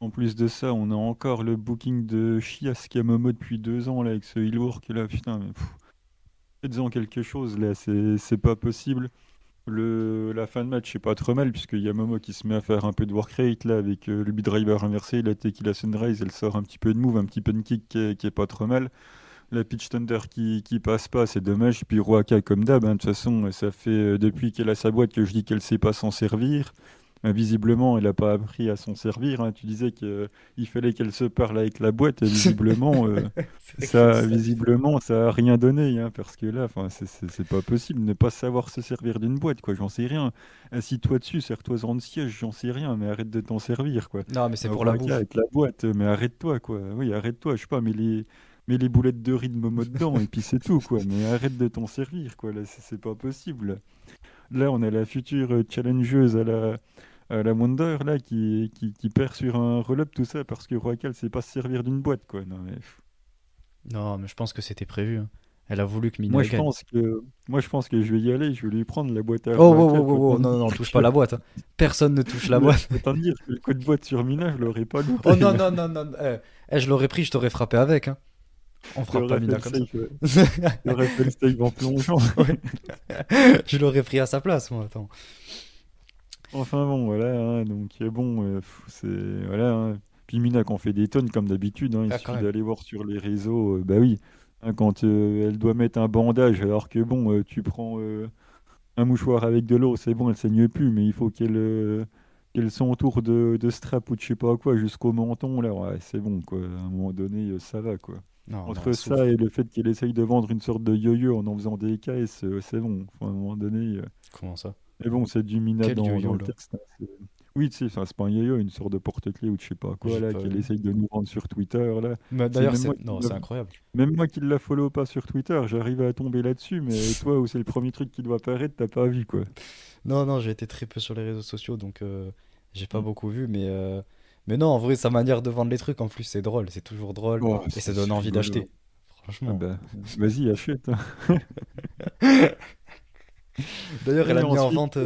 En plus de ça, on a encore le booking de Chias Momo depuis 2 ans là avec ce heel work là. Putain, mais faites-en quelque chose là, c'est pas possible. La fin de match, c'est pas trop mal, puisqu'il y a Momo qui se met à faire un peu de work rate là, avec le B-driver inversé, la Tequila Sunrise, elle sort un petit peu de move, un petit peu de kick qui est pas trop mal. La Pitch Thunder qui passe pas, c'est dommage. Puis Ruaka, comme d'hab, hein, de toute façon, ça fait depuis qu'elle a sa boîte que je dis qu'elle sait pas s'en servir. Visiblement, elle n'a pas appris à s'en servir, hein. Tu disais qu'il fallait qu'elle se parle avec la boîte, et visiblement, C'est vrai que j'ai dit ça. ça a rien donné, hein, parce que là, enfin, c'est pas possible de ne pas savoir se servir d'une boîte, quoi. J'en sais rien. Assis-toi dessus, serre-toi en siège, j'en sais rien, mais arrête de t'en servir, quoi. Non, mais c'est pour la Ruaka bouffe. avec la boîte, mais arrête-toi, quoi. Oui, arrête-toi, je sais pas, mets les boulettes de riz de Momo dedans, et puis c'est tout, quoi. Mais arrête de t'en servir, quoi. Là, c'est pas possible. Là, on a la future challengeuse à la Wonder là qui perd sur un roll-up tout ça parce que Royal sait pas se servir d'une boîte quoi. Non, mais, Non, mais je pense que c'était prévu, hein. Elle a voulu que moi Mina je gagne. pense que moi je pense que je vais y aller, je vais lui prendre la boîte à Oh, wow, wow, Royal. wow, wow. Non, non, non, touche pas la boîte, hein. Personne ne touche la boîte. Autant dire que le coup de boîte sur Mina, je l'aurais pas Oh loupé, non, hein. non, non, non. Je l'aurais pris, je t'aurais frappé avec, hein. On frappe pas J'aurais fait Mina le comme ça. safe, j'aurais fait le save en plongeant. Ouais. Je l'aurais pris à sa place, moi, attends. Enfin bon, voilà, hein, donc bon, c'est voilà, hein. Puis Mina qu'on fait des tonnes comme d'habitude, hein, il Ah, quand suffit même. d'aller voir sur les réseaux, bah oui, hein, quand elle doit mettre un bandage, alors que bon, tu prends un mouchoir avec de l'eau, c'est bon, elle saigne plus, mais il faut qu'elle s'entoure de strap ou de je sais pas quoi jusqu'au menton, là, ouais, c'est bon, quoi. À un moment donné, ça va, quoi. Non, non, Entre elle ça souffre. et le fait qu'elle essaye de vendre une sorte de yo-yo en faisant des caisses, c'est bon. Enfin, à un moment donné. Comment ça? Mais bon, c'est du Mina Quel dans yo-yo, le là? texte, hein, oui, tu sais, enfin, c'est pas un yo-yo, une sorte de porte-clés ou de je sais pas quoi, J'ai là, pas qu'elle vu. essaye de nous vendre sur Twitter, là. Mais C'est d'ailleurs, même moi c'est. qui Non, la, c'est incroyable. même moi qui la follow pas sur Twitter, j'arrive à tomber là-dessus, mais toi, où c'est le premier truc qui doit apparaître, t'as pas vu, quoi. Non, non, j'ai été très peu sur les réseaux sociaux, donc j'ai pas Mm. beaucoup vu, mais non, en vrai, sa manière de vendre les trucs, en plus, c'est drôle, c'est toujours drôle, Oh, et ça c'est donne envie rigolo. d'acheter. Ah Franchement. bah, vas-y, achète, hein. D'ailleurs, elle Et a mis en ensuite, vente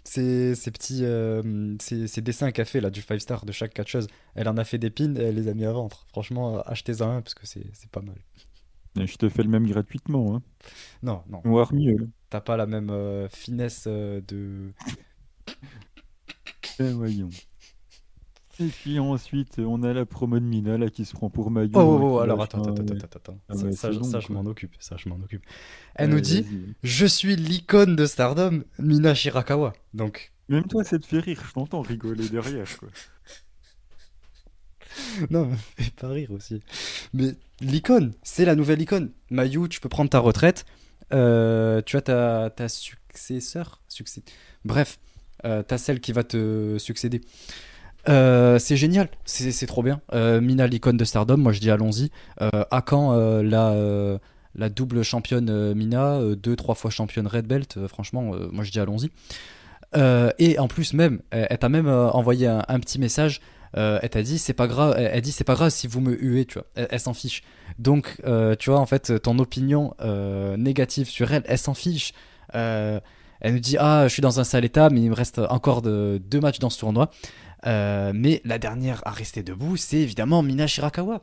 ses petits ses dessins qu'elle fait là du 5 star de chaque catcheuse. Elle en a fait des pins et elle les a mis à vendre. Franchement, achetez-en un parce que c'est pas mal. je te fais le même gratuitement, hein. Non, non, Voire mieux. t'as pas la même finesse de. Voyons. Et puis ensuite, on a la promo de Mina, là, qui se prend pour Oh, Mayu, oh, hein, oh, qui alors lâche attends, attends, un... attends, Ouais. attends, attends. Ah ouais, c'est Ça, bon, je quoi. m'en occupe, ça, je m'en occupe. Elle nous Allez, dit, vas-y. je suis l'icône de Stardom, Mina Shirakawa. Donc, Même toi, ça te fait rire, je t'entends rigoler derrière, quoi. non, me fais pas rire aussi. Mais l'icône, c'est la nouvelle icône. Mayu, tu peux prendre ta retraite. Tu as ta successeur, bref, t'as celle qui va te succéder. C'est génial, c'est trop bien. Mina, l'icône de Stardom, moi je dis allons-y. À quand la double championne Mina, deux, trois fois championne Red Belt, franchement, moi je dis allons-y. Et en plus même, elle t'a même envoyé un petit message. Elle t'a dit c'est pas grave. Elle dit c'est pas grave si vous me huez, tu vois. Elle s'en fiche. Donc tu vois en fait ton opinion négative sur elle, elle s'en fiche. Euh, Elle nous dit ah je suis dans un sale état, mais il me reste encore deux matchs dans ce tournoi. Mais la dernière à rester debout, c'est évidemment Mina Shirakawa.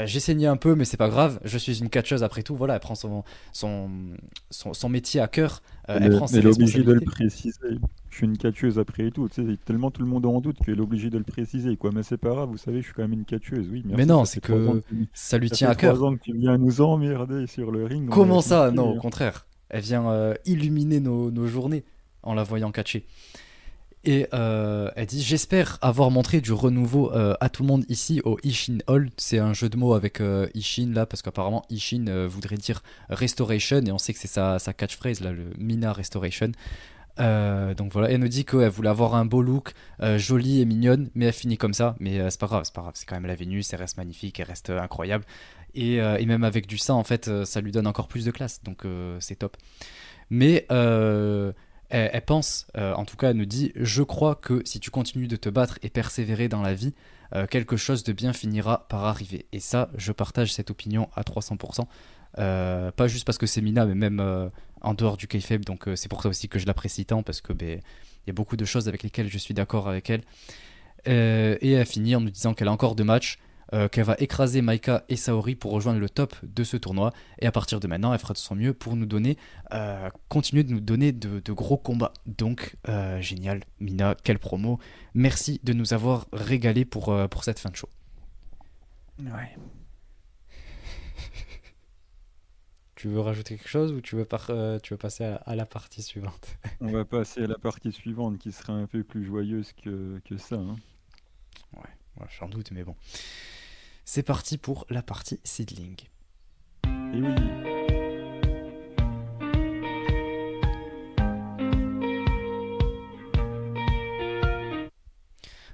J'ai saigné un peu, mais c'est pas grave. Je suis une catcheuse après tout. Voilà, elle prend son, son métier à cœur. Elle prend ses Elle est obligée de le responsabilités. préciser. Je suis une catcheuse après tout. Tu sais, tellement tout le monde en doute qu'elle est obligée de le préciser, quoi. Mais c'est pas grave, vous savez, je suis quand même une catcheuse. Oui, Mais merci, non, c'est que ça lui ça tient fait à trois cœur. ans que tu viens nous emmerder sur le ring, on a Comment ça? compris, Non, au hein. contraire. Elle vient illuminer nos journées en la voyant catcher. Et elle dit: J'espère avoir montré du renouveau à tout le monde ici au Ishin Hall. C'est un jeu de mots avec Ishin là, parce qu'apparemment Ishin voudrait dire Restoration, et on sait que c'est sa catchphrase là, le Mina Restoration. Donc voilà, elle nous dit qu'elle voulait avoir un beau look, jolie et mignonne, mais elle finit comme ça. Mais c'est pas grave, c'est pas grave, c'est quand même la Vénus, elle reste magnifique, elle reste incroyable. Et même avec du sein, en fait, ça lui donne encore plus de classe, donc c'est top. Mais elle pense, en tout cas, elle nous dit: Je crois que si tu continues de te battre et persévérer dans la vie, quelque chose de bien finira par arriver. Et ça, je partage cette opinion à 300%. Pas juste parce que c'est Mina, mais même en dehors du kayfabe. Donc c'est pour ça aussi que je l'apprécie tant, parce que ben, il y a beaucoup de choses avec lesquelles je suis d'accord avec elle. Et elle finit en nous disant qu'elle a encore deux matchs, qu'elle va écraser Maika et Saori pour rejoindre le top de ce tournoi. Et à partir de maintenant, elle fera de son mieux pour nous donner, continuer de nous donner de gros combats. Donc, génial, Mina, quelle promo. Merci de nous avoir régalé pour cette fin de show. Ouais. Tu veux rajouter quelque chose ou tu veux passer à la partie suivante? On va passer à la partie suivante qui sera un peu plus joyeuse que ça, hein. Ouais, j'en doute, mais bon. C'est parti pour la partie seedling. Et oui,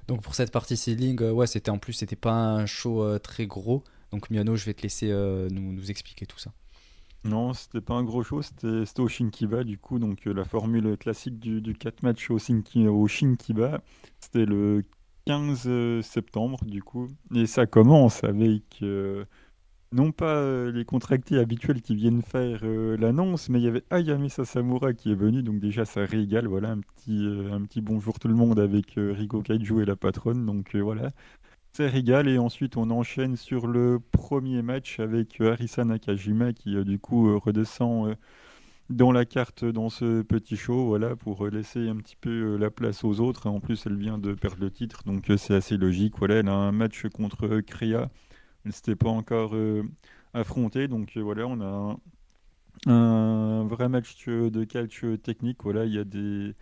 Donc pour cette partie seedling, ouais, c'était en plus, c'était pas un show très gros. Donc Miano, je vais te laisser nous expliquer tout ça. non, c'était pas un gros show, c'était au Shinkiba du coup, donc la formule classique du 4 matchs au Shinkiba. C'était le 15 septembre du coup. Et ça commence avec non pas les contractés habituels qui viennent faire l'annonce, mais il y avait Ayame Sasamura qui est venu, donc déjà ça régale, voilà, un petit bonjour tout le monde avec Riko Kaiju et la patronne, donc voilà. Ça régale et ensuite on enchaîne sur le premier match avec Arisa Nakajima qui du coup redescend dans la carte dans ce petit show, voilà, pour laisser un petit peu la place aux autres. En plus, elle vient de perdre le titre, donc c'est assez logique. Voilà, elle a un match contre Krea. Elle s'était pas encore affrontée, donc voilà, on a un vrai match de catch technique. Voilà, il y a des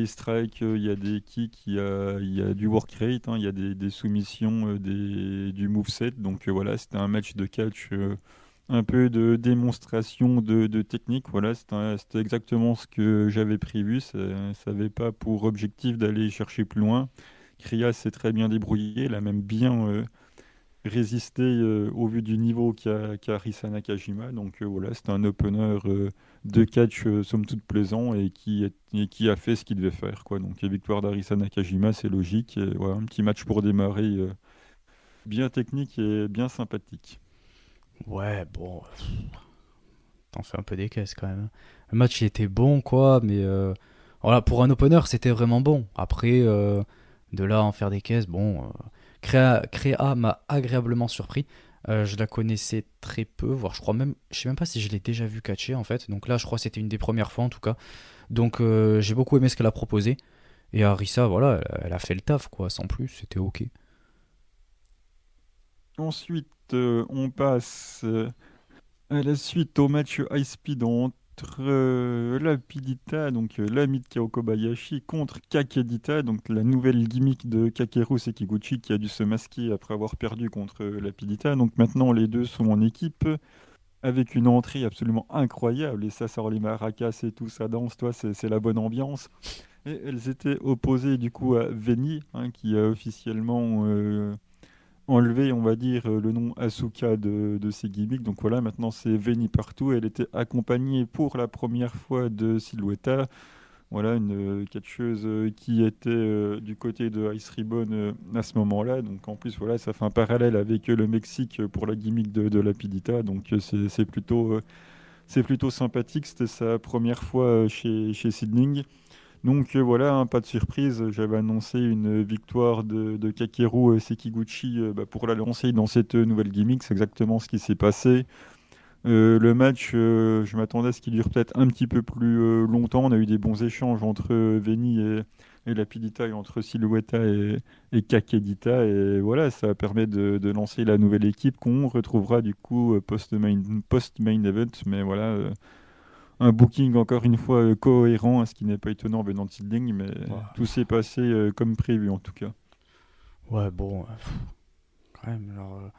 strikes, il y a des kicks, il y a du work rate, hein, il y a des soumissions, du moveset. Donc voilà, c'était un match de catch, un peu de démonstration de technique. Voilà, c'était exactement ce que j'avais prévu. Ça n'avait pas pour objectif d'aller chercher plus loin. Kriya s'est très bien débrouillé, elle a même bien résister au vu du niveau qu'a Risa Nakajima. Donc voilà, c'était un opener de catch somme toute plaisant et qui a fait ce qu'il devait faire, quoi. Donc victoire d'Arisa Nakajima, c'est logique. Et, voilà, un petit match pour démarrer bien technique et bien sympathique. Ouais, bon, t'en fais un peu des caisses quand même. Le match il était bon, quoi, mais voilà, pour un opener, c'était vraiment bon. Après, de là à en faire des caisses, bon. Créa m'a agréablement surpris. Je la connaissais très peu, voire je sais même pas si je l'ai déjà vu catcher en fait. Donc là, je crois que c'était une des premières fois en tout cas. Donc j'ai beaucoup aimé ce qu'elle a proposé. Et Arisa, voilà, elle a fait le taf quoi, sans plus, c'était ok. Ensuite, on passe à la suite au match high speed entre Lapidita, donc l'ami de Kao Kobayashi, contre Kakedita, donc la nouvelle gimmick de Kakeru Sekiguchi qui a dû se masquer après avoir perdu contre Lapidita. Donc maintenant les deux sont en équipe avec une entrée absolument incroyable et ça sort les maracas et tout, ça danse, toi, c'est la bonne ambiance. Et elles étaient opposées du coup à Veni, hein, qui a officiellement enlevé, on va dire, le nom Asuka de ses gimmicks. Donc voilà, maintenant c'est Veni partout. Elle était accompagnée pour la première fois de Silhouetta. Voilà, une catcheuse qui était du côté de Ice Ribbon à ce moment-là. Donc en plus, voilà, ça fait un parallèle avec le Mexique pour la gimmick de Lapidita. Donc c'est plutôt sympathique. C'était sa première fois chez Sidling. Donc voilà, hein, pas de surprise, j'avais annoncé une victoire de Kakeru Sekiguchi pour la lancer dans cette nouvelle gimmick, c'est exactement ce qui s'est passé. Le match, je m'attendais à ce qu'il dure peut-être un petit peu plus longtemps. On a eu des bons échanges entre Veni et Lapidita et entre Silhouetta et Kakedita. Et voilà, ça permet de lancer la nouvelle équipe qu'on retrouvera du coup post-main event. Mais voilà, un booking encore une fois cohérent, ce qui n'est pas étonnant venant de Seedling, mais Ouais, tout s'est passé comme prévu en tout cas. ouais, bon, quand même.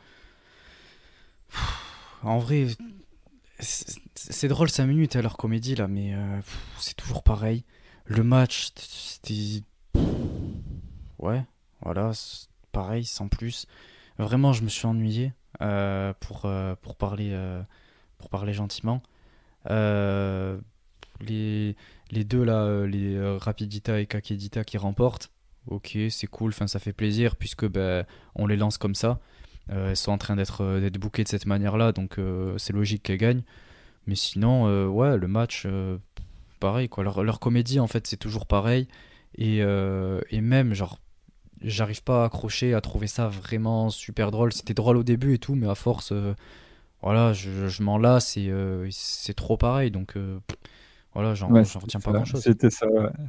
En vrai, c'est drôle 5 minutes à leur comédie là, mais c'est toujours pareil. Le match, c'était. Ouais, voilà, pareil, sans plus. Vraiment, je me suis ennuyé pour parler gentiment. Euh, les, les deux là, Rapidita et Kakedita qui remportent, ok, c'est cool, enfin, ça fait plaisir puisque ben, on les lance comme ça. Elles sont en train d'être bookées de cette manière-là, donc c'est logique qu'elles gagnent. Mais sinon, ouais, le match, pareil, quoi. Leur comédie, en fait, c'est toujours pareil. Et même, genre, j'arrive pas à accrocher, à trouver ça vraiment super drôle. C'était drôle au début et tout, mais à force, voilà, je m'en lasse et c'est trop pareil. Donc, voilà, Ouais, j'en retiens pas grand-chose.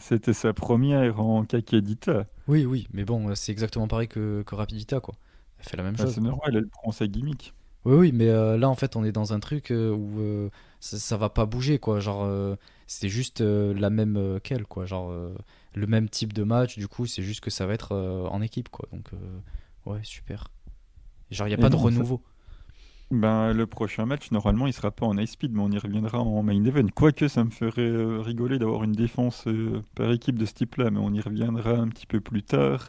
c'était sa première en Kakedita. Oui, oui, mais bon, c'est exactement pareil que Rapidita, quoi. Elle fait la même Bah, chose. c'est normal, elle prend sa gimmick. Oui, oui, mais là, en fait, on est dans un truc où ça va pas bouger, quoi. Genre, c'est juste la même qu'elle, quoi. Genre, le même type de match, du coup, c'est juste que ça va être en équipe, quoi. Donc, ouais, super. Genre, il n'y a Et pas de non, renouveau. ben, le prochain match, normalement, il sera pas en high speed, mais on y reviendra en main event. Quoique, ça me ferait rigoler d'avoir une défense par équipe de ce type-là, mais on y reviendra un petit peu plus tard.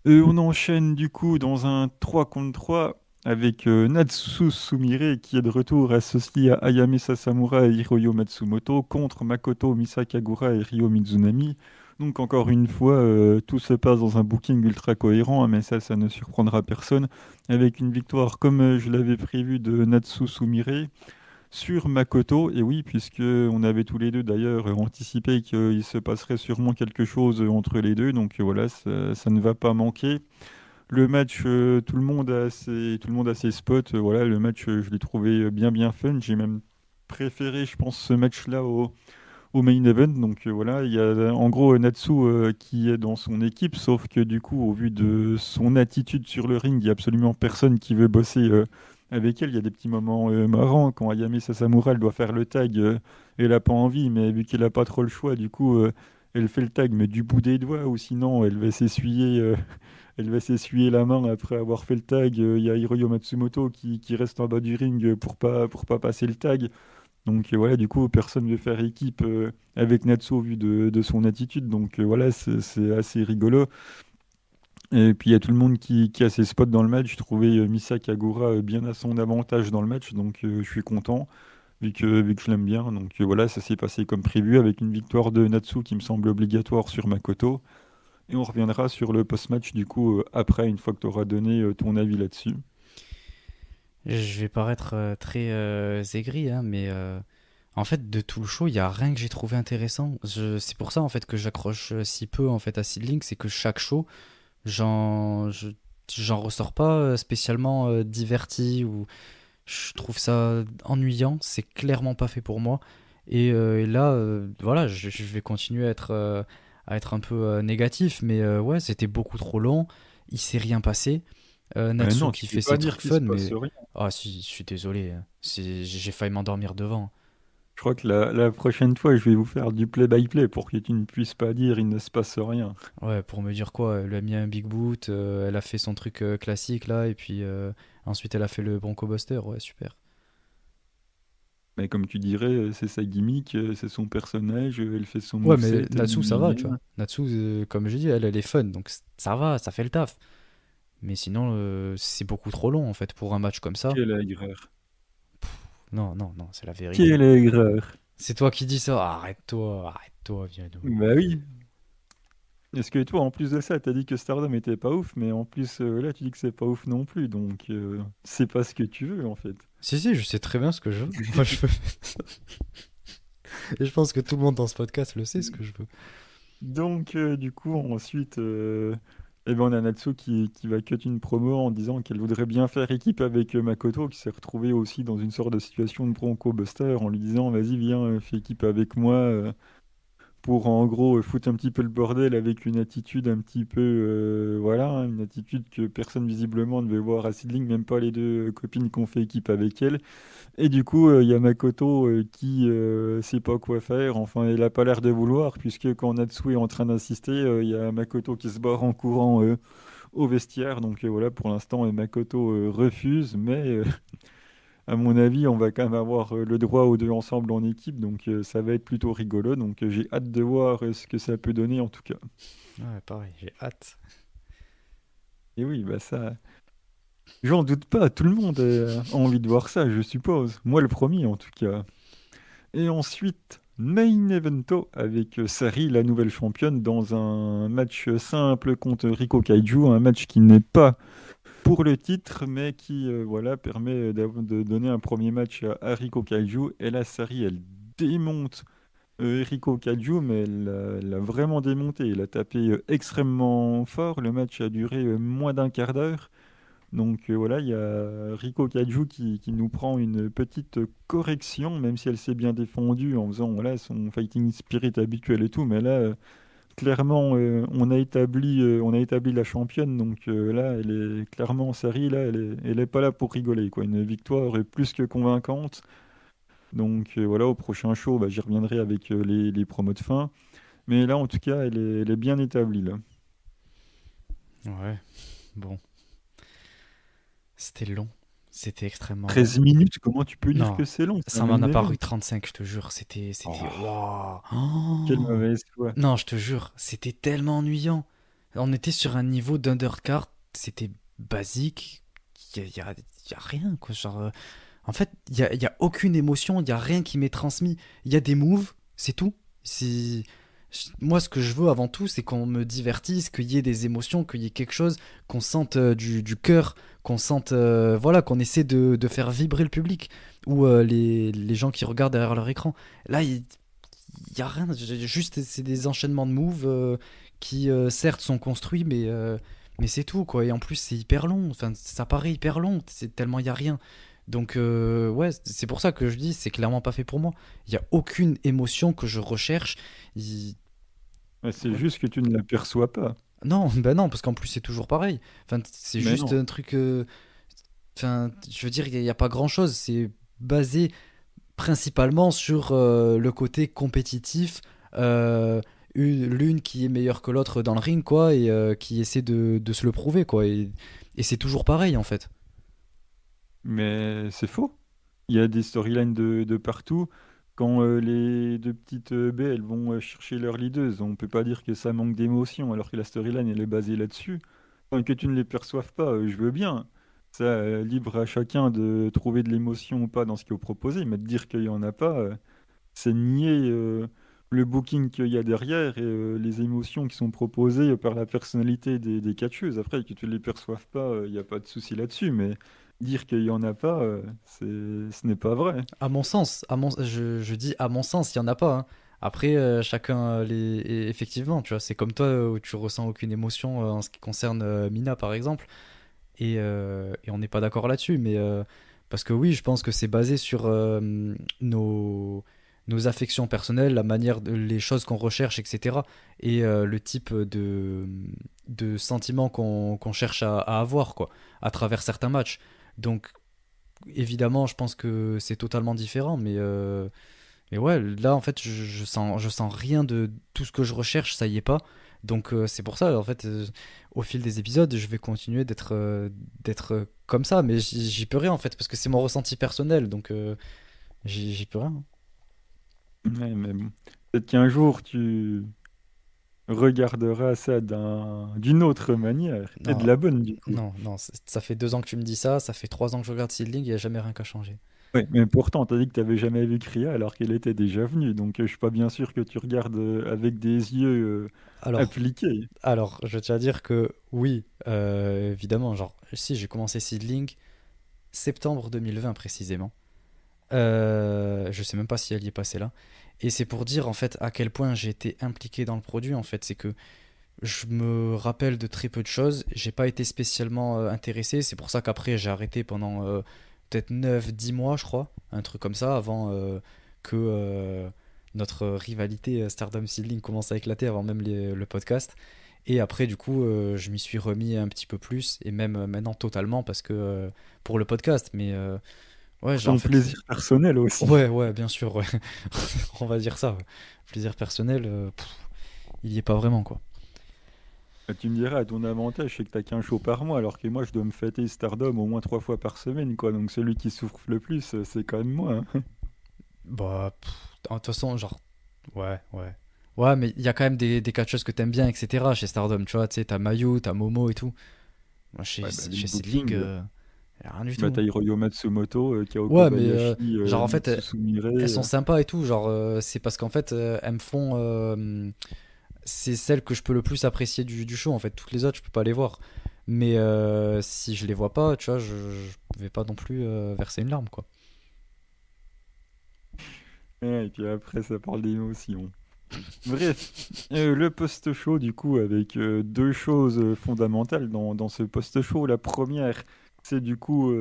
On enchaîne du coup dans un 3 contre 3 avec Natsu Sumire qui est de retour associé à Ayame Sasamura et Hiroyo Matsumoto contre Makoto Misakagura et Ryo Mizunami. Donc encore une fois, tout se passe dans un booking ultra cohérent, hein, mais ça ne surprendra personne, avec une victoire comme je l'avais prévu de Natsu Sumire sur Makoto. Et oui, puisque on avait tous les deux d'ailleurs anticipé qu'il se passerait sûrement quelque chose entre les deux, donc voilà, ça ne va pas manquer. Le match, tout le monde a ses spots. Voilà, le match, je l'ai trouvé bien fun. J'ai même préféré, je pense, ce match-là au main event. Donc voilà, il y a en gros Natsu qui est dans son équipe, sauf que du coup, au vu de son attitude sur le ring, il n'y a absolument personne qui veut bosser avec elle. Il y a des petits moments marrants quand Ayame Sasamura elle doit faire le tag, elle n'a pas envie, mais vu qu'elle n'a pas trop le choix, du coup, elle fait le tag, mais du bout des doigts, ou sinon elle va s'essuyer. Elle va s'essuyer la main après avoir fait le tag. Il y a Hiroyo Matsumoto qui reste en bas du ring pour pas passer le tag. Donc voilà, du coup, personne ne veut faire équipe avec Natsu au vu de son attitude. Donc voilà, c'est assez rigolo. Et puis il y a tout le monde qui a ses spots dans le match. Je trouvais Misa Kagura bien à son avantage dans le match. Donc je suis content vu que je l'aime bien. Donc voilà, ça s'est passé comme prévu avec une victoire de Natsu qui me semble obligatoire sur Makoto. Et on reviendra sur le post-match du coup après, une fois que tu auras donné ton avis là-dessus. Je vais paraître très aigri, hein, mais en fait, de tout le show, il y a rien que j'ai trouvé intéressant. C'est pour ça, en fait, que j'accroche si peu, en fait, à Seedling, c'est que chaque show, j'en, je- j'en ressors pas spécialement diverti ou je trouve ça ennuyant. C'est clairement pas fait pour moi. Et là, voilà, je vais continuer à être un peu négatif, mais ouais, c'était beaucoup trop long. Il s'est rien passé. Natsu Non, tu qui peux fait pas ses dire trucs qu'il se fun, passe mais rien. ah si, je suis désolé, hein. J'ai failli m'endormir devant. Je crois que la prochaine fois, je vais vous faire du play-by-play pour que tu ne puisses pas dire il ne se passe rien. Ouais, pour me dire quoi, elle lui a mis un big boot, elle a fait son truc classique là, et puis ensuite elle a fait le Bronco Buster, ouais, super. Mais comme tu dirais, c'est sa gimmick, c'est son personnage, elle fait son Ouais, mais moveset, Natsu ça va, tu vois. gna. Natsu, comme je dis, elle est fun, donc ça va, ça fait le taf. Mais sinon, c'est beaucoup trop long en fait pour un match comme ça. Quelle aigreur. Non, non, non, c'est la vérité. Quelle aigreur. C'est toi qui dis ça, arrête-toi, viens nous. Bah oui. Est-ce que toi, en plus de ça, t'as dit que Stardom était pas ouf, mais en plus, là, tu dis que c'est pas ouf non plus, donc c'est pas ce que tu veux, en fait. Si, si, je sais très bien ce que je veux. Moi, je veux. Et je pense que tout le monde dans ce podcast le sait ce que je veux. Donc, du coup, ensuite, eh ben, on a Natsu qui va cut une promo en disant qu'elle voudrait bien faire équipe avec Makoto, qui s'est retrouvée aussi dans une sorte de situation de Bronco Buster en lui disant, vas-y, viens, fais équipe avec moi. Pour en gros foutre un petit peu le bordel avec une attitude un petit peu, voilà, hein, une attitude que personne visiblement ne veut voir à Seedling, même pas les deux copines qui ont fait équipe avec elle. Et du coup, il y a Makoto qui sait pas quoi faire, enfin, elle a pas l'air de vouloir, puisque quand Natsu est en train d'insister, il y a Makoto qui se barre en courant au vestiaire. Donc voilà, pour l'instant, Makoto refuse, mais à mon avis, on va quand même avoir le droit aux deux ensemble en équipe, donc ça va être plutôt rigolo. Donc j'ai hâte de voir ce que ça peut donner en tout cas. Ouais, pareil, j'ai hâte. Et oui, bah ça, j'en doute pas, tout le monde a envie de voir ça, je suppose. Moi le premier en tout cas. Et ensuite, main evento avec Sari, la nouvelle championne, dans un match simple contre Riko Kaiju, un match qui n'est pas pour le titre, mais qui voilà, permet de donner un premier match à Riko Kaiju. Et là, Sari, elle démonte Riko Kaiju, mais elle l'a vraiment démonté. Elle a tapé extrêmement fort. Le match a duré moins d'un quart d'heure. Donc voilà, il y a Riko Kaiju qui nous prend une petite correction, même si elle s'est bien défendue en faisant voilà, son fighting spirit habituel et tout. Mais là, clairement, on a établi la championne. Donc là, elle est clairement en série. Là, elle est pas là pour rigoler, quoi. Une victoire plus que convaincante. Donc voilà, au prochain show, bah, j'y reviendrai avec les promos de fin. Mais là, en tout cas, elle est bien établie, là. Ouais, bon, c'était long. C'était extrêmement long. 13 minutes, comment tu peux dire Non, que c'est long? C'est un ça m'en main a event. paru 35, je te jure. C'était, Oh, waouh. quelle Oh. mauvaise foi. Non, je te jure, c'était tellement ennuyant. On était sur un niveau d'undercard, c'était basique. Y a rien, quoi. Genre, en fait, y a aucune émotion, y a rien qui m'est transmis. Il y a des moves, c'est tout. C'est Moi, ce que je veux avant tout, c'est qu'on me divertisse, qu'il y ait des émotions, qu'il y ait quelque chose, qu'on sente du cœur, qu'on sente, voilà, qu'on essaie de faire vibrer le public ou les gens qui regardent derrière leur écran. Là, il y a rien, juste c'est des enchaînements de moves qui certes sont construits, mais c'est tout quoi. Et en plus, c'est hyper long. Enfin, ça paraît hyper long. C'est tellement il y a rien. Donc ouais, c'est pour ça que je dis, c'est clairement pas fait pour moi. Il y a aucune émotion que je recherche. Il- Ouais, c'est Ouais. juste que tu ne l'aperçois pas. Non, bah non, parce qu'en plus c'est toujours pareil. Enfin, c'est Mais juste non. un truc. Enfin, je veux dire, il y a pas grand chose. C'est basé principalement sur le côté compétitif. euh, L'une qui est meilleure que l'autre dans le ring, quoi, et qui essaie de se le prouver, quoi. Et c'est toujours pareil, en fait. Mais c'est faux. Il y a des storylines de partout. Quand les deux petites B, elles vont chercher leur leaders, on peut pas dire que ça manque d'émotion, alors que la storyline, elle est basée là-dessus. Enfin, que tu ne les perçoives pas, je veux bien. Ça, libre à chacun de trouver de l'émotion ou pas dans ce qui est proposé, mais de dire qu'il y en a pas, c'est nier le booking qu'il y a derrière et les émotions qui sont proposées par la personnalité des catcheuses. Après, que tu ne les perçoives pas, il n'y a pas de souci là-dessus, mais dire qu'il n'y en a pas, ce n'est pas vrai. À mon sens, je dis à mon sens, il y en a pas, hein. Après, chacun effectivement, tu vois, c'est comme toi où tu ressens aucune émotion en ce qui concerne Mina, par exemple. Et on n'est pas d'accord là-dessus, mais parce que oui, je pense que c'est basé sur nos affections personnelles, la manière, les choses qu'on recherche, etc. Et le type de sentiments qu'on cherche à avoir, quoi, à travers certains matchs. Donc, évidemment, je pense que c'est totalement différent, mais ouais, là, en fait, je sens rien de tout ce que je recherche, ça y est pas. Donc, c'est pour ça, en fait, au fil des épisodes, je vais continuer d'être comme ça, mais j'y peux rien, en fait, parce que c'est mon ressenti personnel, donc j'y peux rien. Ouais, mais bon. Peut-être qu'un jour, tu regarderas ça d'une autre manière, et de Non, la bonne du coup. non, non, ça fait 2 ans que tu me dis ça, ça fait 3 ans que je regarde Seedling, il n'y a jamais rien qu'à changer. Oui, mais pourtant, t'as dit que t'avais jamais vu Kria alors qu'elle était déjà venue, donc je suis pas bien sûr que tu regardes avec des yeux Alors, appliqués. je tiens à dire que oui, évidemment, genre, si j'ai commencé Seedling septembre 2020 précisément. je sais même pas si elle y est passée là. Et c'est pour dire en fait à quel point j'ai été impliqué dans le produit en fait. C'est que je me rappelle de très peu de choses. J'ai pas été spécialement intéressé. C'est pour ça qu'après j'ai arrêté pendant peut-être 9 10 mois, je crois. Un truc comme ça, avant que notre rivalité Stardom Seedling commence à éclater, avant même le podcast. Et après, du coup, je m'y suis remis un petit peu plus, et même maintenant totalement, parce que pour le podcast. Mais ouais, Pour j'ai en ton fait. plaisir personnel aussi. Ouais, ouais, bien sûr, ouais. On va dire ça, ouais. Plaisir personnel, il y est pas vraiment, quoi. Tu me diras, à ton avantage, c'est que t'as qu'un show par mois, alors que moi, je dois me fêter Stardom au moins 3 fois par semaine, quoi. Donc celui qui souffre le plus, c'est quand même moi, hein. Bah, de toute façon, genre, ouais, ouais. Ouais, mais il y a quand même des catcheuses que t'aimes bien, etc. chez Stardom, tu vois, tu sais, t'as Mayu, t'as Momo et tout. Moi, Ouais, bah, avec chez Seedling, Booking, y a rien du bah, tout. t'as Hiroyo Matsumoto, Kao Ouais, mais Kobayashi, genre, en fait, Mitsu Sumire. elles sont sympas et tout. Genre, c'est parce qu'en fait, elles me font. C'est celles que je peux le plus apprécier du show, en fait. Toutes les autres, je peux pas les voir. Mais si je les vois pas, tu vois, je vais pas non plus verser une larme, quoi. Ouais, et puis après, ça parle d'émotion. Bref, le post-show, du coup, avec deux choses fondamentales dans ce post-show. La première, c'est du coup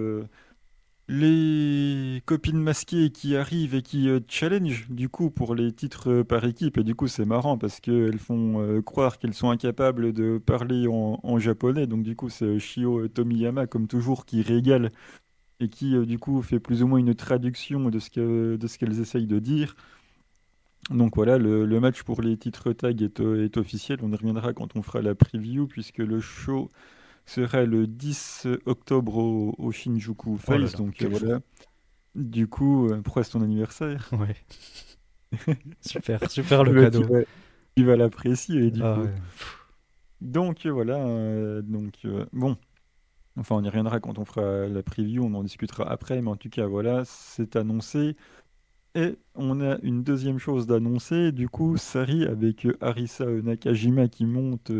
les copines masquées qui arrivent et qui challenge du coup pour les titres par équipe. Et du coup, c'est marrant parce qu'elles font croire qu'elles sont incapables de parler en japonais. Donc, du coup, c'est Shio Tomiyama, comme toujours, qui régale et qui, du coup, fait plus ou moins une traduction de ce qu'elles essayent de dire. Donc voilà, le match pour les titres tag est officiel. On y reviendra quand on fera la preview, puisque le show sera le 10 octobre au Shinjuku Oh là Face. là, Donc quel jour. voilà. Du coup, pourquoi c'est ton anniversaire? Ouais, super, super le Bah, tu cadeau. vas, tu vas l'apprécier du Ah coup. ouais. Donc voilà, bon, enfin on y reviendra quand on fera la preview, on en discutera après, mais en tout cas voilà, c'est annoncé. Et on a une deuxième chose d'annoncer, du coup, Sari avec Arisa Nakajima qui monte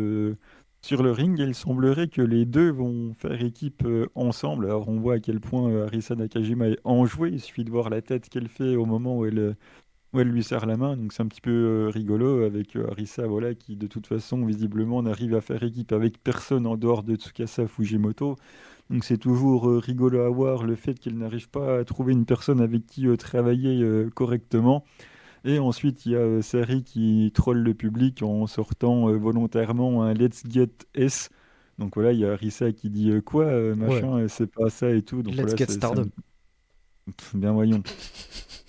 sur le ring, et il semblerait que les deux vont faire équipe ensemble. Alors on voit à quel point Arisa Nakajima est enjouée, il suffit de voir la tête qu'elle fait au moment où elle lui serre la main, donc c'est un petit peu rigolo avec Arisa, voilà, qui de toute façon visiblement n'arrive à faire équipe avec personne en dehors de Tsukasa Fujimoto. Donc c'est toujours rigolo à voir le fait qu'elle n'arrive pas à trouver une personne avec qui travailler correctement. Et ensuite, il y a Sari qui troll le public en sortant volontairement un Let's Get S. Donc voilà, il y a Arisa qui dit quoi, Ouais, machin, c'est pas ça et tout. Donc let's voilà, get c'est Stardom. bien voyons.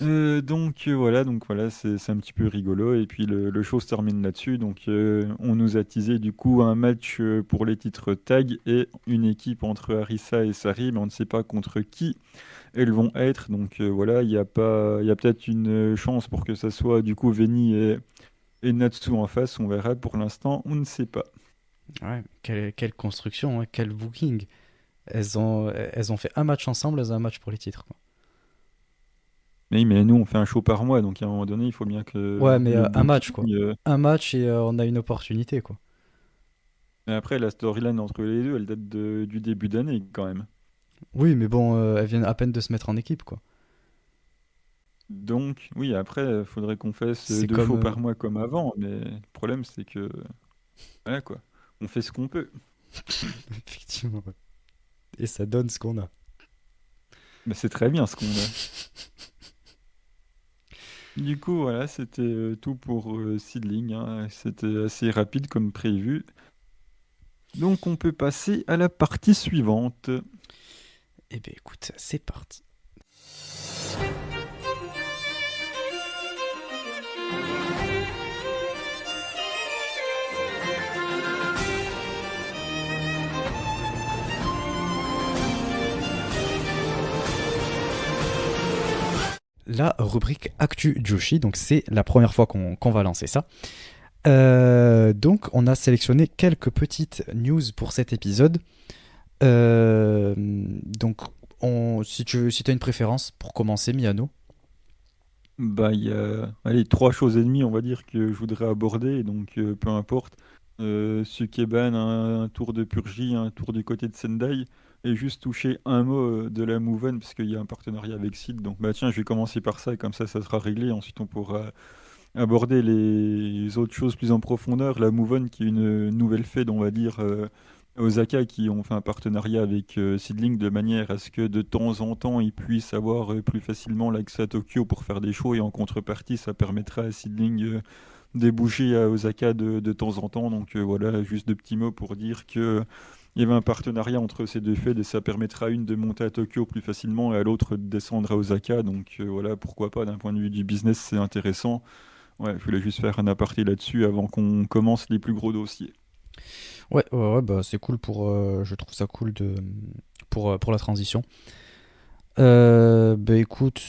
Donc voilà, c'est un petit peu rigolo. Et puis le show se termine là-dessus. Donc on nous a teasé du coup un match pour les titres tag et une équipe entre Arisa et Sari, mais on ne sait pas contre qui elles vont être. Donc voilà, il y a peut-être une chance pour que ça soit du coup Veni et Natsu en face. On verra. Pour l'instant, on ne sait pas. Ouais, quelle construction, hein, quel booking. Elles ont fait un match ensemble, elles ont un match pour les titres, quoi. Mais nous, on fait un show par mois, donc à un moment donné, il faut bien que Ouais, mais le un match, quoi. booking. Un match et on a une opportunité, quoi. Mais après, la storyline entre les deux, elle date du début d'année quand même. Oui, mais bon, elles viennent à peine de se mettre en équipe, quoi. Donc, oui, après, il faudrait qu'on fasse C'est deux comme. shows par mois comme avant, mais le problème, c'est que, voilà quoi, on fait ce qu'on peut. Effectivement, ouais. Et ça donne ce qu'on a. Mais c'est très bien ce qu'on a. Du coup, voilà, c'était tout pour Seedling, hein. C'était assez rapide comme prévu. Donc, on peut passer à la partie suivante. Eh ben écoute, c'est parti. La rubrique Actu Joshi, donc c'est la première fois qu'on va lancer ça. Donc on a sélectionné quelques petites news pour cet épisode. Donc si tu as une préférence pour commencer, Miano. Bah, il y a, allez, 3 choses et demie, on va dire, que je voudrais aborder, donc peu importe. Sukeban, un tour de Purgie, un tour du côté de Sendai. et juste toucher un mot de la Mouven, parce qu'il y a un partenariat avec Sid. Donc, bah tiens, je vais commencer par ça, et comme ça sera réglé. Ensuite, on pourra aborder les autres choses plus en profondeur. La Mouven, qui est une nouvelle fed, on va dire, Osaka, qui ont fait un partenariat avec Seedling de manière à ce que de temps en temps, ils puissent avoir plus facilement l'accès à Tokyo pour faire des shows. Et en contrepartie, ça permettra à Seedling des bougies à Osaka de temps en temps. Donc voilà, juste de petits mots pour dire que il y avait un partenariat entre ces deux fêtes et ça permettra à une de monter à Tokyo plus facilement et à l'autre de descendre à Osaka. Donc voilà, pourquoi pas, d'un point de vue du business, c'est intéressant. Ouais, je voulais juste faire un aparté là-dessus avant qu'on commence les plus gros dossiers. Ouais, ouais, ouais, bah c'est cool je trouve ça cool pour la transition. Bah écoute,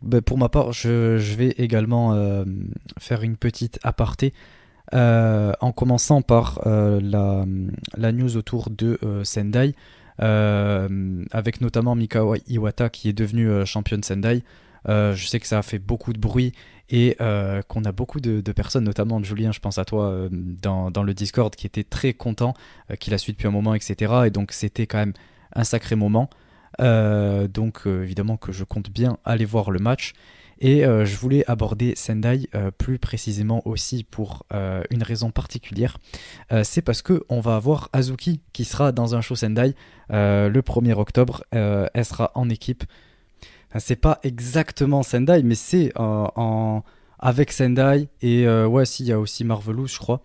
bah, pour ma part, je vais également faire une petite aparté en commençant par la news autour de Sendai, avec notamment Mikawa Iwata qui est devenue championne Sendai. Je sais que ça a fait beaucoup de bruit et qu'on a beaucoup de personnes, notamment Julien, je pense à toi, dans le Discord, qui étaient très contents, qui la suit depuis un moment, etc. Et donc c'était quand même un sacré moment. Donc évidemment que je compte bien aller voir le match. Et je voulais aborder Sendai plus précisément aussi pour une raison particulière. C'est parce que on va avoir Azuki qui sera dans un show Sendai le 1er octobre. Elle sera en équipe. Enfin, c'est pas exactement Sendai, mais c'est avec Sendai. Et ouais, si, il y a aussi Marvelous, je crois.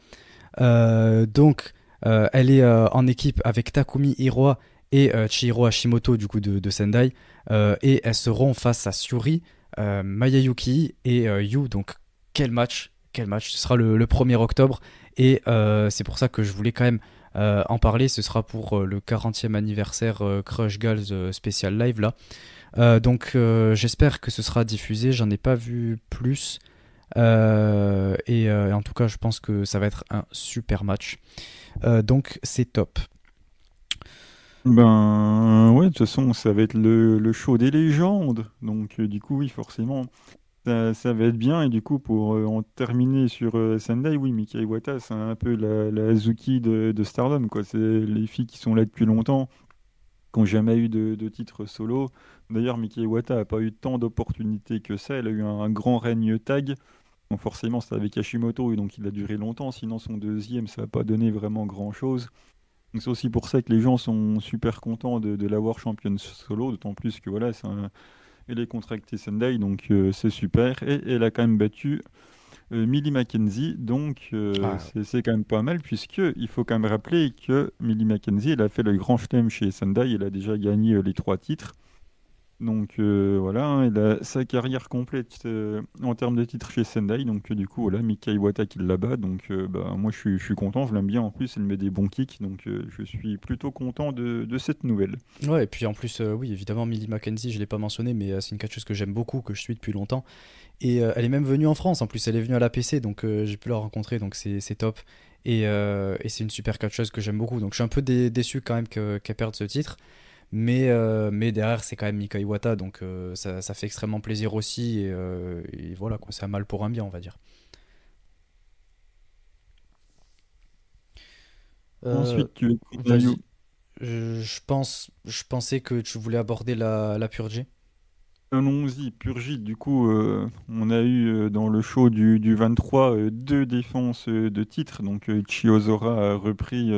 Donc, elle est en équipe avec Takumi Hiroa et Chihiro Hashimoto du coup de Sendai, et elles seront face à Syuri, Mayayuki et Yu. Donc quel match, ce sera le 1er octobre et c'est pour ça que je voulais quand même en parler. Ce sera pour le 40e anniversaire Crush Girls Special Live là. Donc j'espère que ce sera diffusé, j'en ai pas vu plus. Et en tout cas, je pense que ça va être un super match. Donc c'est top. Ben ouais, de toute façon, ça va être le show des légendes. Donc du coup, oui, forcément, ça va être bien. Et du coup, pour en terminer sur Sendai, oui, Mika Iwata, c'est un peu la Azuki de Stardom, quoi. C'est les filles qui sont là depuis longtemps, qui n'ont jamais eu de titre solo. D'ailleurs, Mika Iwata n'a pas eu tant d'opportunités que ça. Elle a eu un grand règne tag. Bon, forcément, c'était avec Hashimoto, et donc il a duré longtemps. Sinon, son deuxième, ça n'a pas donné vraiment grand-chose. Donc, c'est aussi pour ça que les gens sont super contents de l'avoir championne solo, d'autant plus que voilà, elle est contractée Sendai, donc c'est super. Et elle a quand même battu Millie Mackenzie, donc Ah, c'est quand même pas mal, puisque il faut quand même rappeler que Millie Mackenzie, elle a fait le grand chelem chez Sendai, elle a déjà gagné les trois titres. Donc voilà, hein, il a sa carrière complète en termes de titres chez Sendai. Donc du coup, voilà, Mika Iwata qui la bat. Donc bah, moi, je suis content, je l'aime bien. En plus, elle met des bons kicks. Donc je suis plutôt content de cette nouvelle. ouais, et puis en plus, oui, évidemment, Millie Mackenzie, je l'ai pas mentionné, mais c'est une catcheuse que j'aime beaucoup, que je suis depuis longtemps. Et elle est même venue en France, en plus, elle est venue à la PC, donc j'ai pu la rencontrer, donc c'est top. Et c'est une super catcheuse que j'aime beaucoup. Donc je suis un peu déçu quand même qu'elle perde ce titre. Mais derrière, c'est quand même Mika Iwata, donc ça fait extrêmement plaisir aussi. Et voilà, quoi, c'est un mal pour un bien, on va dire. Euh, Ensuite, tu veux qu'on aille où? Vas-y. Je pensais que tu voulais aborder la purgée. Allons-y, Purgit. Du coup, on a eu dans le show du 23 deux défenses de titres. Donc Chiozora a repris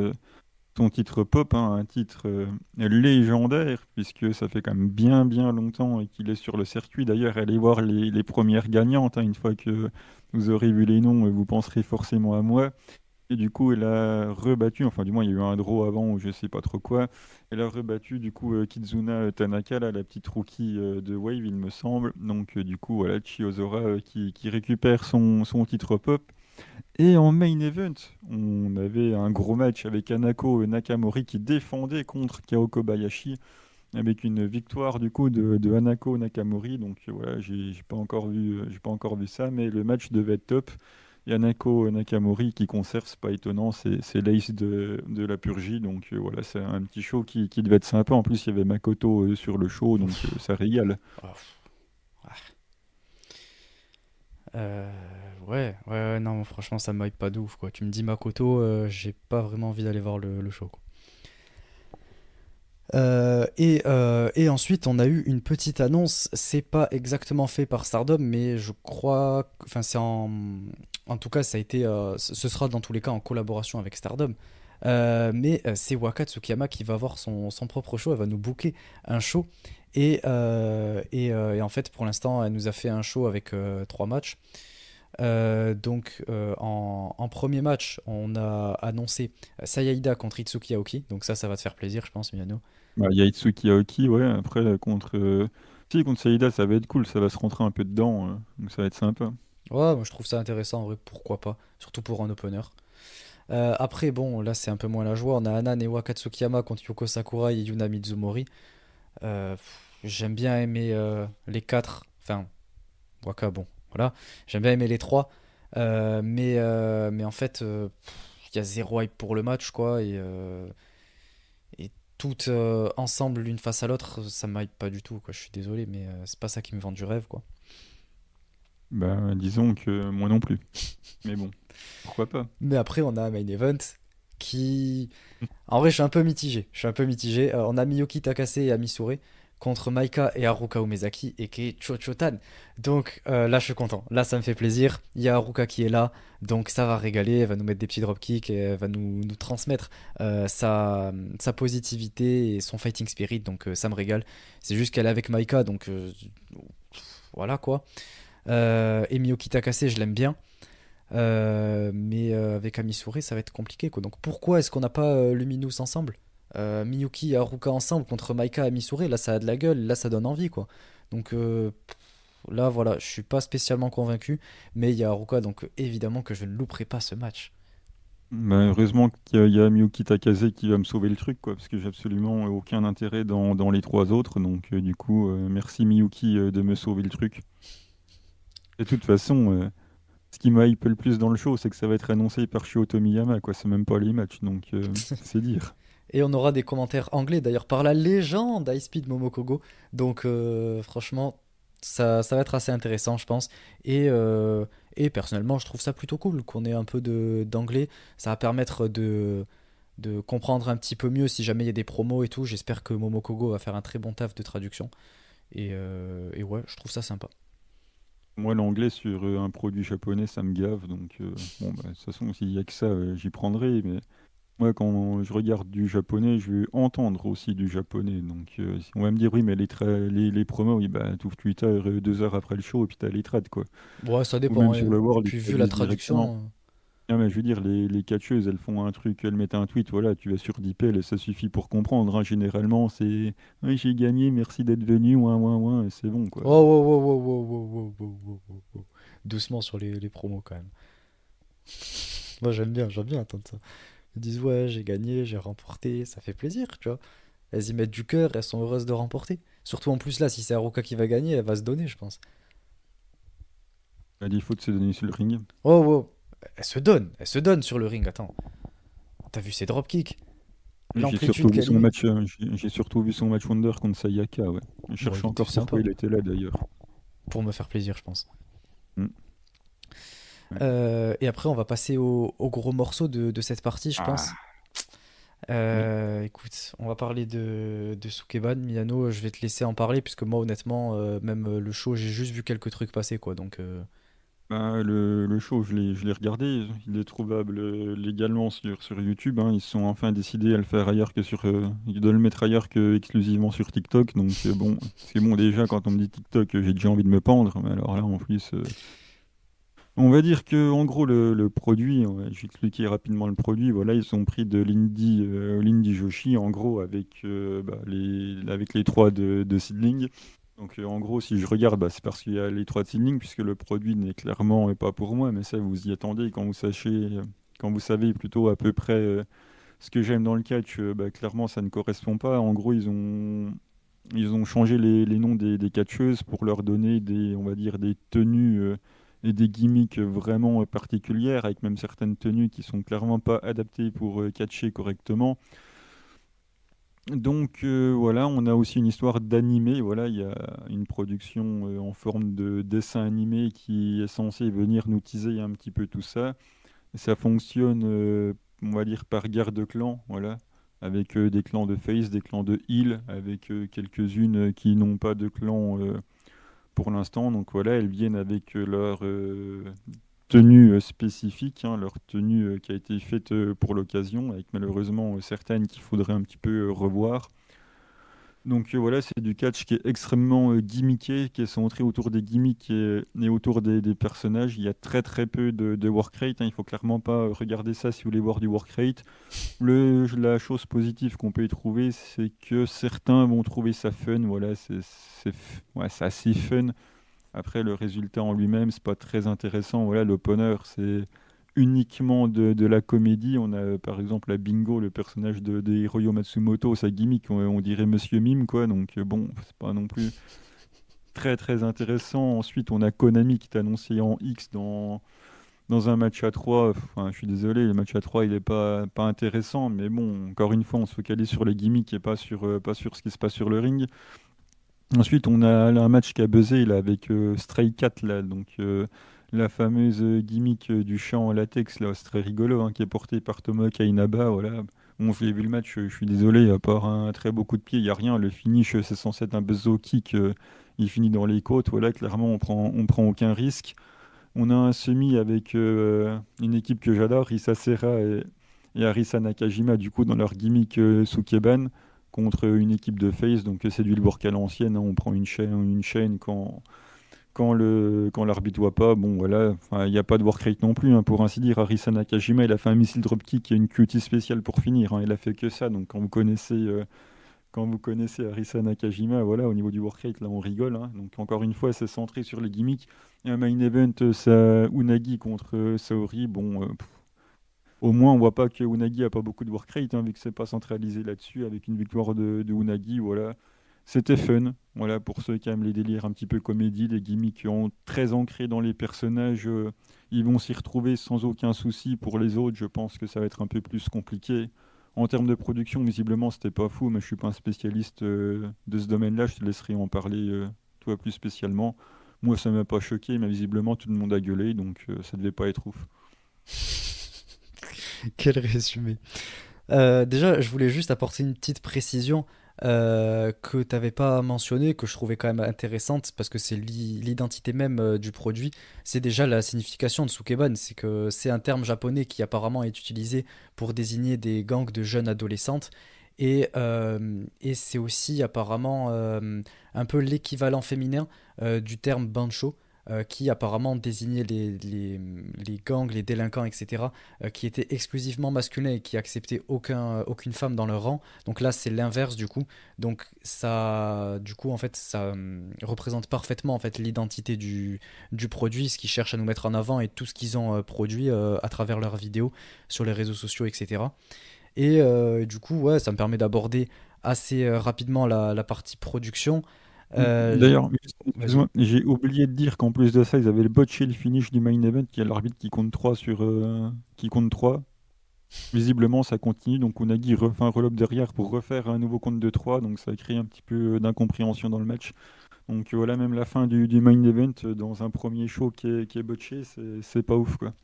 son titre pop, hein, un titre légendaire, puisque ça fait quand même bien bien longtemps qu'il est sur le circuit. D'ailleurs, allez voir les premières gagnantes, hein, une fois que vous aurez vu les noms, vous penserez forcément à moi. Et du coup, elle a rebattu, enfin du moins il y a eu un draw avant ou je sais pas trop quoi. Elle a rebattu du coup Kizuna Tanaka, là, la petite rookie de Wave, il me semble. Donc du coup, voilà, Chiozora qui récupère son titre pop. Et en main event, on avait un gros match avec Anako Nakamori qui défendait contre Kao Kobayashi avec une victoire du coup de Hanako Nakamori. Donc voilà, j'ai pas encore vu ça, mais le match devait être top. Et Hanako Nakamori qui conserve, c'est pas étonnant, c'est l'ace de la purgie. Donc voilà, c'est un petit show qui devait être sympa. En plus, il y avait Makoto sur le show, donc ça régale. Oh, Euh, ouais, non, franchement, ça me hype pas de ouf, quoi. Tu me dis Makoto, j'ai pas vraiment envie d'aller voir le show, quoi. Et ensuite, on a eu une petite annonce. C'est pas exactement fait par Stardom, mais je crois, enfin, en tout cas, ça a été, ce sera dans tous les cas en collaboration avec Stardom. Mais c'est Waka Tsukiyama qui va avoir son propre show. Elle va nous booker un show. Et en fait, pour l'instant, elle nous a fait un show avec trois matchs. En premier match, on a annoncé Sayaida contre Itsuki Aoki. Donc ça va te faire plaisir, je pense, Miyano. Bah, il y a Itsuki Aoki, ouais. Après, contre, si, contre Saïda, ça va être cool. Ça va se rentrer un peu dedans. Donc ça va être sympa. Ouais, moi je trouve ça intéressant en vrai, pourquoi pas, surtout pour un opener. Après, bon, là c'est un peu moins la joie. On a Anan et Wakatsukiyama contre Yoko Sakurai et Yuna Mizumori. J'aime bien aimer les quatre, enfin, Waka, bon, voilà. J'aime bien aimer les trois. Mais en fait, il y a zéro hype pour le match, quoi. Et toutes ensemble, l'une face à l'autre, ça m'hype pas du tout, quoi. Je suis désolé, mais c'est pas ça qui me vend du rêve, quoi. Bah, disons que moi non plus. Mais bon, pourquoi pas? Mais après, on a un main event qui. En vrai, je suis un peu mitigé. Je suis un peu mitigé. On a Miyoki Takase et Amisure contre Maika et Haruka Umezaki et qui est Chochotan. Donc là, je suis content. Là, ça me fait plaisir. Il y a Haruka qui est là. Donc ça va régaler. Elle va nous mettre des petits dropkicks et elle va nous transmettre sa positivité et son fighting spirit. Donc ça me régale. C'est juste qu'elle est avec Maika. Donc voilà quoi. Et Miyoki Takase, je l'aime bien. Mais avec Amisure, ça va être compliqué, quoi. Donc pourquoi est-ce qu'on n'a pas Luminous ensemble? Miyuki et Haruka ensemble contre Maika et Amisure, là ça a de la gueule, là ça donne envie, quoi. Donc là voilà, je suis pas spécialement convaincu, mais il y a Haruka, donc évidemment que je ne louperai pas ce match. Bah, heureusement qu'il y a Miyuki Takase qui va me sauver le truc, quoi, parce que j'ai absolument aucun intérêt dans les trois autres. Donc, du coup, merci Miyuki de me sauver le truc. Et de toute façon, ce qui m'a hype le plus dans le show, c'est que ça va être annoncé par Shuo Tomiyama, quoi. C'est même pas les matchs, donc c'est dire. Et on aura des commentaires anglais d'ailleurs par la légende High Speed Momokogo. Donc franchement, ça va être assez intéressant, je pense. Et personnellement, je trouve ça plutôt cool qu'on ait un peu d'anglais. Ça va permettre de comprendre un petit peu mieux si jamais il y a des promos et tout. J'espère que Momokogo va faire un très bon taf de traduction. Et ouais, je trouve ça sympa. Moi, l'anglais sur un produit japonais, ça me gave. Donc, bon, bah, de toute façon, s'il y a que ça, j'y prendrai. Mais moi, quand je regarde du japonais, je veux entendre aussi du japonais. Donc, si on va me dire, oui, mais les promos, oui, bah, tu ouvres Twitter 2 heures après le show et puis t'as les trades, quoi. Ouais, ça Ou dépend, même hein. sur le World, ils Puis vu la traduisent directement. traduction, Non, mais je veux dire, les catcheuses, elles font un truc, elles mettent un tweet, voilà, tu vas sur DeepL et ça suffit pour comprendre, hein. Généralement, c'est oui, j'ai gagné, merci d'être venu, ouin, ouin, ouin, et c'est bon, quoi. oh, oh, oh, oh, oh, oh, oh, oh, oh, oh, oh. Doucement sur les promos quand même. Moi j'aime bien entendre ça. Ils disent ouais, j'ai gagné, j'ai remporté, ça fait plaisir, tu vois. Elles y mettent du cœur, elles sont heureuses de remporter. Surtout en plus là, si c'est Haruka qui va gagner, elle va se donner, je pense. À défaut de se donner sur le ring. Oh, oh, elle se donne sur le ring, attends. T'as vu ses dropkicks? J'ai surtout L'amplitude vu qu'elle y son met. match, j'ai surtout vu son match Wonder contre Sayaka, ouais. Je Bon, cherche il était encore pourquoi sympa, il était là, d'ailleurs. pour me faire plaisir, je pense. Hmm, ouais. Et après, on va passer au gros morceau de cette partie, je pense. Ah, oui. Écoute, on va parler de Sukeban. Miyano, je vais te laisser en parler, puisque moi, honnêtement, même le show, j'ai juste vu quelques trucs passer, quoi. Donc, Bah, le show, je l'ai regardé. Il est trouvable légalement sur YouTube, hein. Ils se sont enfin décidés à le faire ailleurs que sur. De le mettre ailleurs que exclusivement sur TikTok. Donc, bon, c'est bon, déjà, quand on me dit TikTok, j'ai déjà envie de me pendre. Mais alors là, en plus. On va dire que, en gros, le produit, ouais, je vais expliquer rapidement le produit. Voilà, ils ont pris de l'Indie Joshi, en gros, avec les trois de Seedling. Donc, en gros, si je regarde, bah, c'est parce qu'il y a les trois de Seedling, puisque le produit n'est clairement pas pour moi, mais ça, vous y attendez quand vous savez plutôt à peu près ce que j'aime dans le catch, bah, clairement, ça ne correspond pas. En gros, ils ont changé les noms des catcheuses pour leur donner on va dire, des tenues et des gimmicks vraiment particulières, avec même certaines tenues qui sont clairement pas adaptées pour catcher correctement. Donc voilà, on a aussi une histoire d'animé. Voilà, il y a une production en forme de dessin animé qui est censée venir nous teaser un petit peu tout ça. Ça fonctionne, on va dire, par guerre de clans. Voilà. avec des clans de face, des clans de heal, avec quelques-unes qui n'ont pas de clan pour l'instant. Donc voilà, elles viennent avec leur tenue spécifique, hein, leur tenue qui a été faite pour l'occasion, avec malheureusement certaines qu'il faudrait un petit peu revoir. Donc voilà, c'est du catch qui est extrêmement gimmické, qui est centré autour des gimmicks et autour des personnages. Il y a très très peu de work rate, hein. Il faut clairement pas regarder ça si vous voulez voir du work rate. La chose positive qu'on peut y trouver, c'est que certains vont trouver ça fun. Voilà, ouais, c'est assez fun. Après, le résultat en lui-même, c'est pas très intéressant. Voilà, l'opener, c'est uniquement de la comédie. On a par exemple la Bingo, le personnage de Hiroyo Matsumoto, sa gimmick, on dirait Monsieur Mime, quoi. Donc bon, c'est pas non plus très très intéressant. Ensuite, on a Konami qui est annoncé en X dans un match à 3. Enfin, je suis désolé, le match à 3 il est pas intéressant. Mais bon, encore une fois, on se focalise sur les gimmicks et pas sur ce qui se passe sur le ring. Ensuite, on a là, un match qui a buzzé là, avec Stray Cat, là, donc la fameuse gimmick du chant en latex, là, c'est très rigolo, hein, qui est porté par Tomoka Inaba. Voilà. Bon, j'ai vu le match, je suis désolé, à part un très beau coup de pied, il n'y a rien. Le finish, c'est censé être un buzzo kick, il finit dans les côtes. Voilà, clairement, on prend aucun risque. On a un semi avec une équipe que j'adore, Risa Serra et Arisa Nakajima, du coup, dans leur gimmick Sukeban, contre une équipe de face. Donc, c'est du work à l'ancienne, hein. On prend une chaîne quand l'arbitre voit pas. Bon, voilà, enfin, il n'y a pas de work rate non plus, hein, pour ainsi dire. Arisa Nakajima, il a fait un missile dropkick et une cutie spéciale pour finir, hein. Il a fait que ça. Donc, quand vous connaissez Arisa Nakajima, voilà, au niveau du work rate, là, on rigole, hein. Donc, encore une fois, c'est centré sur les gimmicks. Et un main event, ça, Unagi contre Saori. Bon, au moins, on voit pas que Unagi a pas beaucoup de work rate, hein, vu que c'est pas centralisé là-dessus, avec une victoire de Unagi, voilà. C'était fun, voilà, pour ceux qui aiment les délires un petit peu comédie, les gimmicks qui ont très ancré dans les personnages, ils vont s'y retrouver sans aucun souci. Pour les autres, je pense que ça va être un peu plus compliqué. En termes de production, visiblement, c'était pas fou, mais je suis pas un spécialiste de ce domaine-là, je te laisserai en parler, toi, plus spécialement. Moi, ça m'a pas choqué, mais visiblement, tout le monde a gueulé, donc ça devait pas être ouf. Quel résumé. Déjà, je voulais juste apporter une petite précision que tu n'avais pas mentionnée, que je trouvais quand même intéressante, parce que c'est l'identité même du produit. C'est déjà la signification de Sukeban. C'est que c'est un terme japonais qui apparemment est utilisé pour désigner des gangs de jeunes adolescentes. Et c'est aussi apparemment un peu l'équivalent féminin du terme bancho, qui apparemment désignait les gangs, les délinquants, etc., qui étaient exclusivement masculins et qui acceptaient aucune femme dans leur rang. Donc là, c'est l'inverse du coup. Donc ça, du coup, en fait, ça représente parfaitement en fait l'identité du produit, ce qu'ils cherchent à nous mettre en avant et tout ce qu'ils ont produit à travers leurs vidéos sur les réseaux sociaux, etc. Et du coup, ouais, ça me permet d'aborder assez rapidement la partie production. Euh, D'ailleurs, Vas-y. excuse-moi, j'ai oublié de dire qu'en plus de ça, ils avaient le botché le finish du main event, qui a l'arbitre qui compte 3 qui compte 3. Visiblement, ça continue, donc Unagi refait un roll-up derrière pour refaire un nouveau compte de 3, donc ça crée un petit peu d'incompréhension dans le match. Donc voilà, même la fin du main event, dans un premier show qui est botché, c'est pas ouf, quoi.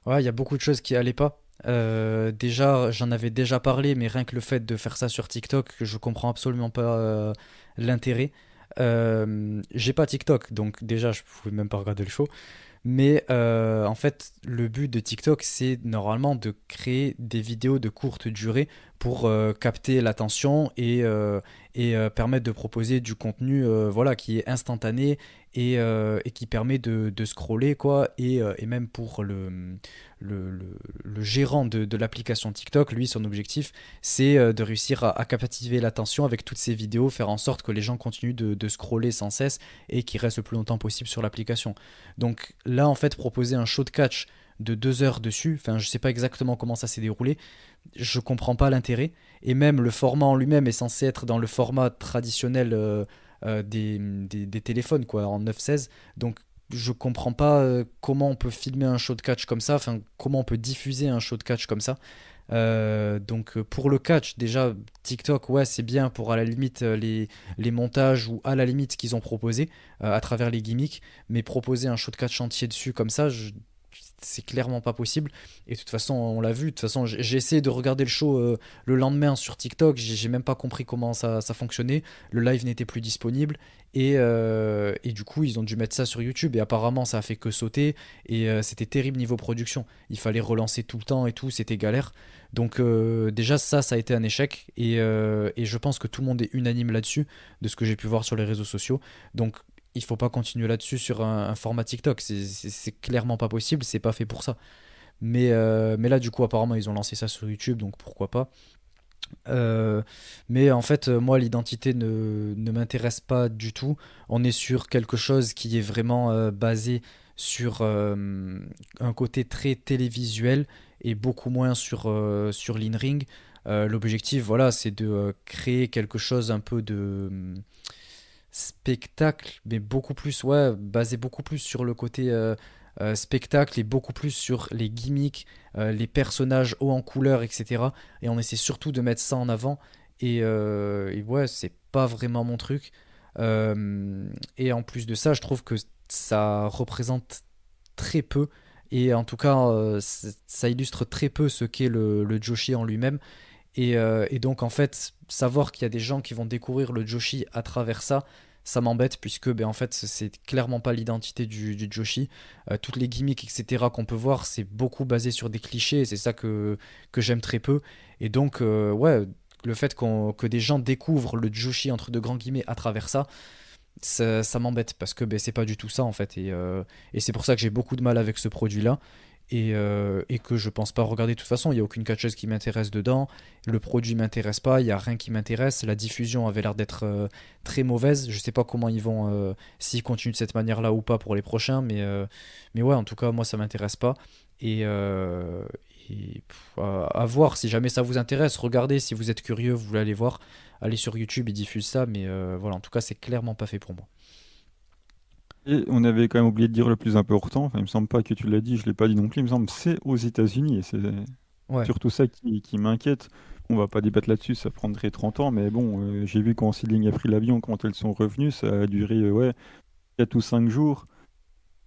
Ouais, il y a beaucoup de choses qui allaient pas. Déjà, j'en avais déjà parlé, mais rien que le fait de faire ça sur TikTok, je comprends absolument pas l'intérêt. J'ai pas TikTok, donc déjà, je pouvais même pas regarder le show. Mais en fait, le but de TikTok, c'est normalement de créer des vidéos de courte durée pour capter l'attention et permettre de proposer du contenu voilà, qui est instantané et qui permet de scroller, quoi. Et même pour le gérant de l'application TikTok, lui, son objectif, c'est de réussir à captiver l'attention avec toutes ces vidéos, faire en sorte que les gens continuent de scroller sans cesse et qu'ils restent le plus longtemps possible sur l'application. Donc là, en fait, proposer un show de catch de 2 heures dessus, enfin, je sais pas exactement comment ça s'est déroulé, je comprends pas l'intérêt. Et même le format en lui-même est censé être dans le format traditionnel des téléphones, quoi, en 9-16. Donc je comprends pas comment on peut filmer un show de catch comme ça, enfin, comment on peut diffuser un show de catch comme ça. Donc pour le catch, déjà TikTok, ouais, c'est bien pour à la limite les montages ou à la limite ce qu'ils ont proposé à travers les gimmicks, mais proposer un show de catch entier dessus comme ça, c'est clairement pas possible. Et de toute façon, on l'a vu. De toute façon, j'ai essayé de regarder le show le lendemain sur TikTok. J'ai même pas compris comment ça fonctionnait. Le live n'était plus disponible. Et du coup, ils ont dû mettre ça sur YouTube. Et apparemment, ça a fait que sauter. Et c'était terrible niveau production. Il fallait relancer tout le temps et tout. C'était galère. Donc, déjà, ça a été un échec. Et je pense que tout le monde est unanime là-dessus, de ce que j'ai pu voir sur les réseaux sociaux. Donc, il faut pas continuer là-dessus sur un format TikTok. C'est clairement pas possible. C'est pas fait pour ça. Mais là, du coup, apparemment, ils ont lancé ça sur YouTube. Donc, pourquoi pas. Euh, mais en fait, moi, l'identité ne m'intéresse pas du tout. On est sur quelque chose qui est vraiment basé sur un côté très télévisuel et beaucoup moins sur l'in-ring. L'objectif, voilà, c'est de créer quelque chose un peu de spectacle, mais beaucoup plus, ouais, basé beaucoup plus sur le côté spectacle et beaucoup plus sur les gimmicks, les personnages hauts en couleur, etc. Et on essaie surtout de mettre ça en avant. Et ouais, c'est pas vraiment mon truc. Et en plus de ça, je trouve que ça représente très peu. Et en tout cas, ça illustre très peu ce qu'est le Joshi en lui-même. Et donc, en fait, savoir qu'il y a des gens qui vont découvrir le Joshi à travers ça, ça m'embête puisque ben, en fait, c'est clairement pas l'identité du Joshi. Toutes les gimmicks, etc., qu'on peut voir, c'est beaucoup basé sur des clichés et c'est ça que j'aime très peu. Et donc, ouais, le fait que des gens découvrent le Joshi entre deux grands guillemets à travers ça, ça m'embête parce que ben, c'est pas du tout ça en fait. Et c'est pour ça que j'ai beaucoup de mal avec ce produit-là et que je pense pas regarder de toute façon. Il n'y a aucune catcheuse qui m'intéresse dedans. Le produit m'intéresse pas. Il n'y a rien qui m'intéresse. La diffusion avait l'air d'être très mauvaise. Je sais pas comment ils vont, s'ils continuent de cette manière-là ou pas pour les prochains. Mais ouais, en tout cas, moi, ça m'intéresse pas. Et, euh, à voir si jamais ça vous intéresse. Regardez si vous êtes curieux, vous voulez aller voir. Allez sur YouTube, ils diffusent ça. Mais voilà, en tout cas, c'est clairement pas fait pour moi. Et on avait quand même oublié de dire le plus important, enfin, il me semble pas que tu l'as dit, je l'ai pas dit non plus, il me semble c'est aux États-Unis et c'est Ouais. surtout ça qui m'inquiète. On va pas débattre là-dessus, ça prendrait 30 ans, mais bon, j'ai vu quand Céline a pris l'avion, quand elles sont revenues, ça a duré ouais, 4 ou 5 jours.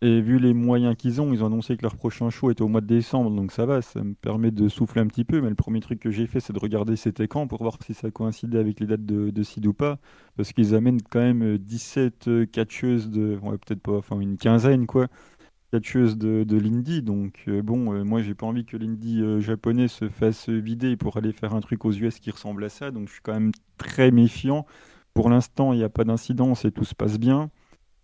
Et vu les moyens qu'ils ont, ils ont annoncé que leur prochain show était au mois de décembre, donc ça va, ça me permet de souffler un petit peu. Mais le premier truc que j'ai fait, c'est de regarder cet écran pour voir si ça coïncidait avec les dates de Sid ou pas. Parce qu'ils amènent quand même 17 catcheuses ouais, peut-être pas, enfin une quinzaine quoi, catcheuses de l'indie. Donc bon, moi j'ai pas envie que l'indie japonais se fasse vider pour aller faire un truc aux US qui ressemble à ça. Donc je suis quand même très méfiant. Pour l'instant, il n'y a pas d'incidence et tout se passe bien.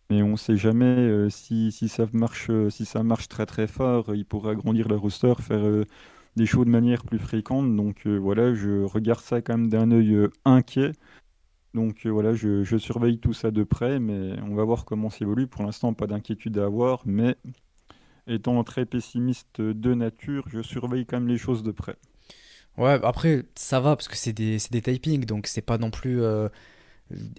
Mais on ne sait jamais si ça marche très très fort, ils pourraient agrandir le roster, faire des shows de manière plus fréquente. Donc voilà, je regarde ça quand même d'un œil inquiet. Donc voilà, je surveille tout ça de près, mais on va voir comment ça évolue. Pour l'instant, pas d'inquiétude à avoir, mais étant très pessimiste de nature, je surveille quand même les choses de près. Ouais, après, ça va parce que c'est des typings, donc c'est pas non plus.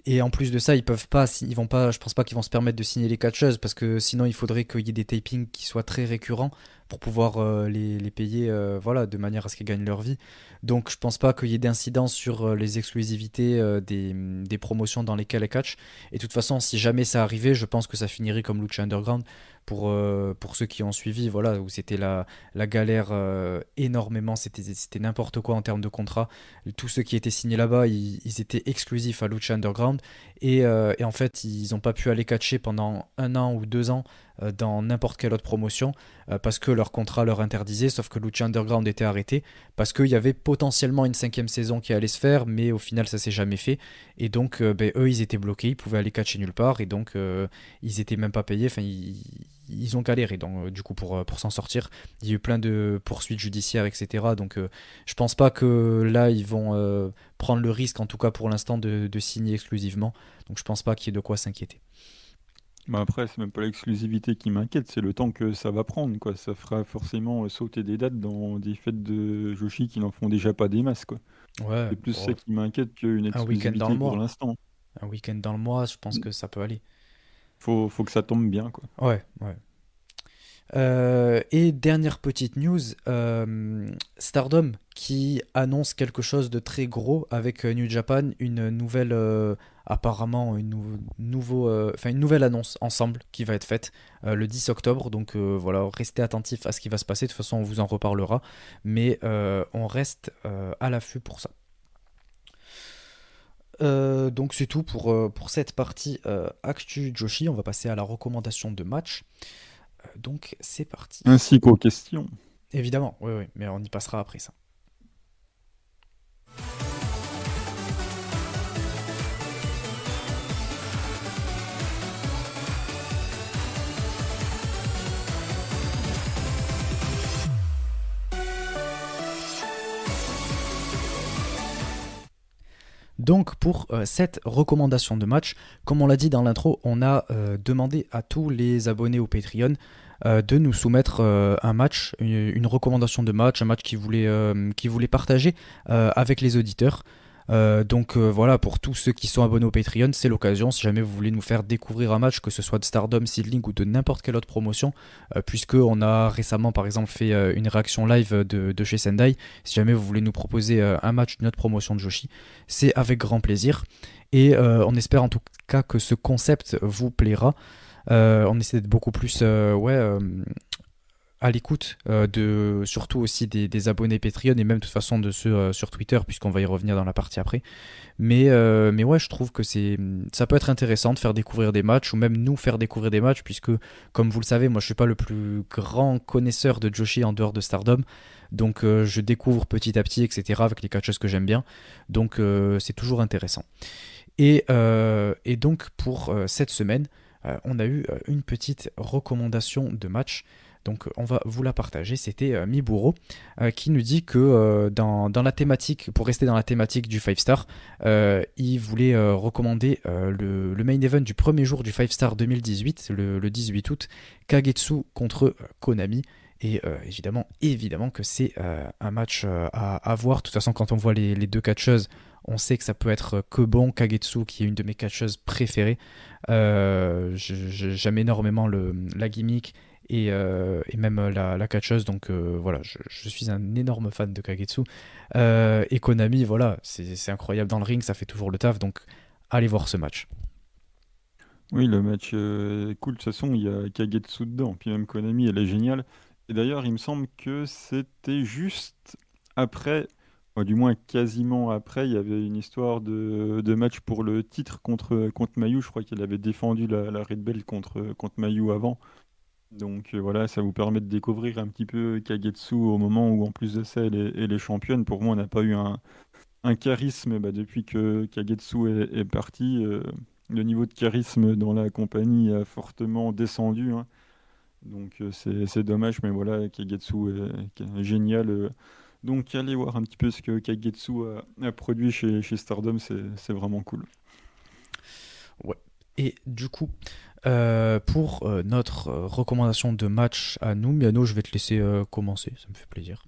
Et en plus de ça, ils peuvent pas, ils vont pas, je pense pas qu'ils vont se permettre de signer les catcheuses parce que sinon il faudrait qu'il y ait des tapings qui soient très récurrents pour pouvoir les payer voilà, de manière à ce qu'ils gagnent leur vie. Donc je pense pas qu'il y ait d'incidence sur les exclusivités des promotions dans lesquelles elles catchent. Et de toute façon, si jamais ça arrivait, je pense que ça finirait comme Lucha Underground pour ceux qui ont suivi, voilà, où c'était la galère énormément, c'était n'importe quoi en termes de contrat. Tous ceux qui étaient signés là-bas, ils étaient exclusifs à Lucha Underground. Et en fait, ils n'ont pas pu aller catcher pendant 1 an ou 2 ans dans n'importe quelle autre promotion parce que leur contrat leur interdisait, sauf que Lucha Underground était arrêté parce qu'il y avait potentiellement une cinquième saison qui allait se faire, mais au final, ça s'est jamais fait. Et donc, ben, eux, ils étaient bloqués, ils pouvaient aller catcher nulle part, et donc, ils étaient même pas payés. Enfin, ils ont galéré donc, du coup pour s'en sortir. Il y a eu plein de poursuites judiciaires, etc. Donc je pense pas que là ils vont prendre le risque, en tout cas pour l'instant, de signer exclusivement. Donc je pense pas qu'il y ait de quoi s'inquiéter. Bah après, c'est même pas l'exclusivité qui m'inquiète, c'est le temps que ça va prendre, quoi. Ça fera forcément sauter des dates dans des fêtes de Joshi qui n'en font déjà pas des masses, quoi. Ouais, C'est plus ça bon, qui m'inquiète qu'une un week-end dans le exclusivité pour mois. l'instant. Un week-end dans le mois, je pense que ça peut aller. Faut que ça tombe bien, quoi. Ouais, ouais. Et dernière petite news, Stardom qui annonce quelque chose de très gros avec New Japan, une nouvelle apparemment une nouvelle annonce ensemble qui va être faite le 10 octobre. Donc voilà, restez attentifs à ce qui va se passer. De toute façon, on vous en reparlera. Mais on reste à l'affût pour ça. Donc c'est tout pour cette partie Actu Joshi. On va passer à la recommandation de match. Donc c'est parti. Ainsi qu'aux questions. Évidemment, oui, oui, mais on y passera après ça. Donc pour cette recommandation de match, comme on l'a dit dans l'intro, on a demandé à tous les abonnés au Patreon de nous soumettre un match, une recommandation de match, un match qu'ils voulaient partager avec les auditeurs. Donc voilà, pour tous ceux qui sont abonnés au Patreon, c'est l'occasion, si jamais vous voulez nous faire découvrir un match, que ce soit de Stardom, Seedling ou de n'importe quelle autre promotion, puisque on a récemment par exemple fait une réaction live de chez Sendai. Si jamais vous voulez nous proposer un match d'une autre promotion de Joshi, c'est avec grand plaisir. Et on espère en tout cas que ce concept vous plaira. On essaie d'être beaucoup plus à l'écoute surtout aussi des abonnés Patreon et même de toute façon de ceux sur Twitter, puisqu'on va y revenir dans la partie après. Mais ouais, je trouve que ça peut être intéressant de faire découvrir des matchs, ou même nous faire découvrir des matchs, puisque comme vous le savez, moi je suis pas le plus grand connaisseur de Joshi en dehors de Stardom. Donc je découvre petit à petit, etc. avec les catcheuses que j'aime bien. Donc c'est toujours intéressant. Et donc pour cette semaine, on a eu une petite recommandation de match. Donc on va vous la partager. C'était Miburo qui nous dit que dans la thématique, pour rester dans la thématique du 5 star, il voulait recommander le main event du premier jour du 5 star 2018, le 18 août, Kagetsu contre Konami. Et évidemment que c'est un match à voir. De toute façon, quand on voit les deux catcheuses, on sait que ça peut être que bon. Kagetsu, qui est une de mes catcheuses préférées. J'aime énormément la gimmick et même la catcheuse. Donc voilà, je suis un énorme fan de Kagetsu. Et Konami, voilà, c'est incroyable dans le ring, ça fait toujours le taf. Donc allez voir ce match. Oui, le match est cool. De toute façon, il y a Kagetsu dedans. Puis même Konami, elle est géniale. Et d'ailleurs, il me semble que c'était juste après, du moins quasiment après, il y avait une histoire de match pour le titre contre Mayu. Je crois qu'elle avait défendu la Red Belt contre Mayu avant. Donc voilà, ça vous permet de découvrir un petit peu Kagetsu au moment où, en plus de ça, elle est championne. Pour moi, on n'a pas eu un charisme depuis que Kagetsu est parti. Le niveau de charisme dans la compagnie a fortement descendu, hein. Donc c'est dommage, mais voilà, Kagetsu est génial. Donc allez voir un petit peu ce que Kagetsu a produit chez Stardom, c'est vraiment cool. Ouais. Et du coup, pour notre recommandation de match à nous, Miano, je vais te laisser commencer, ça me fait plaisir.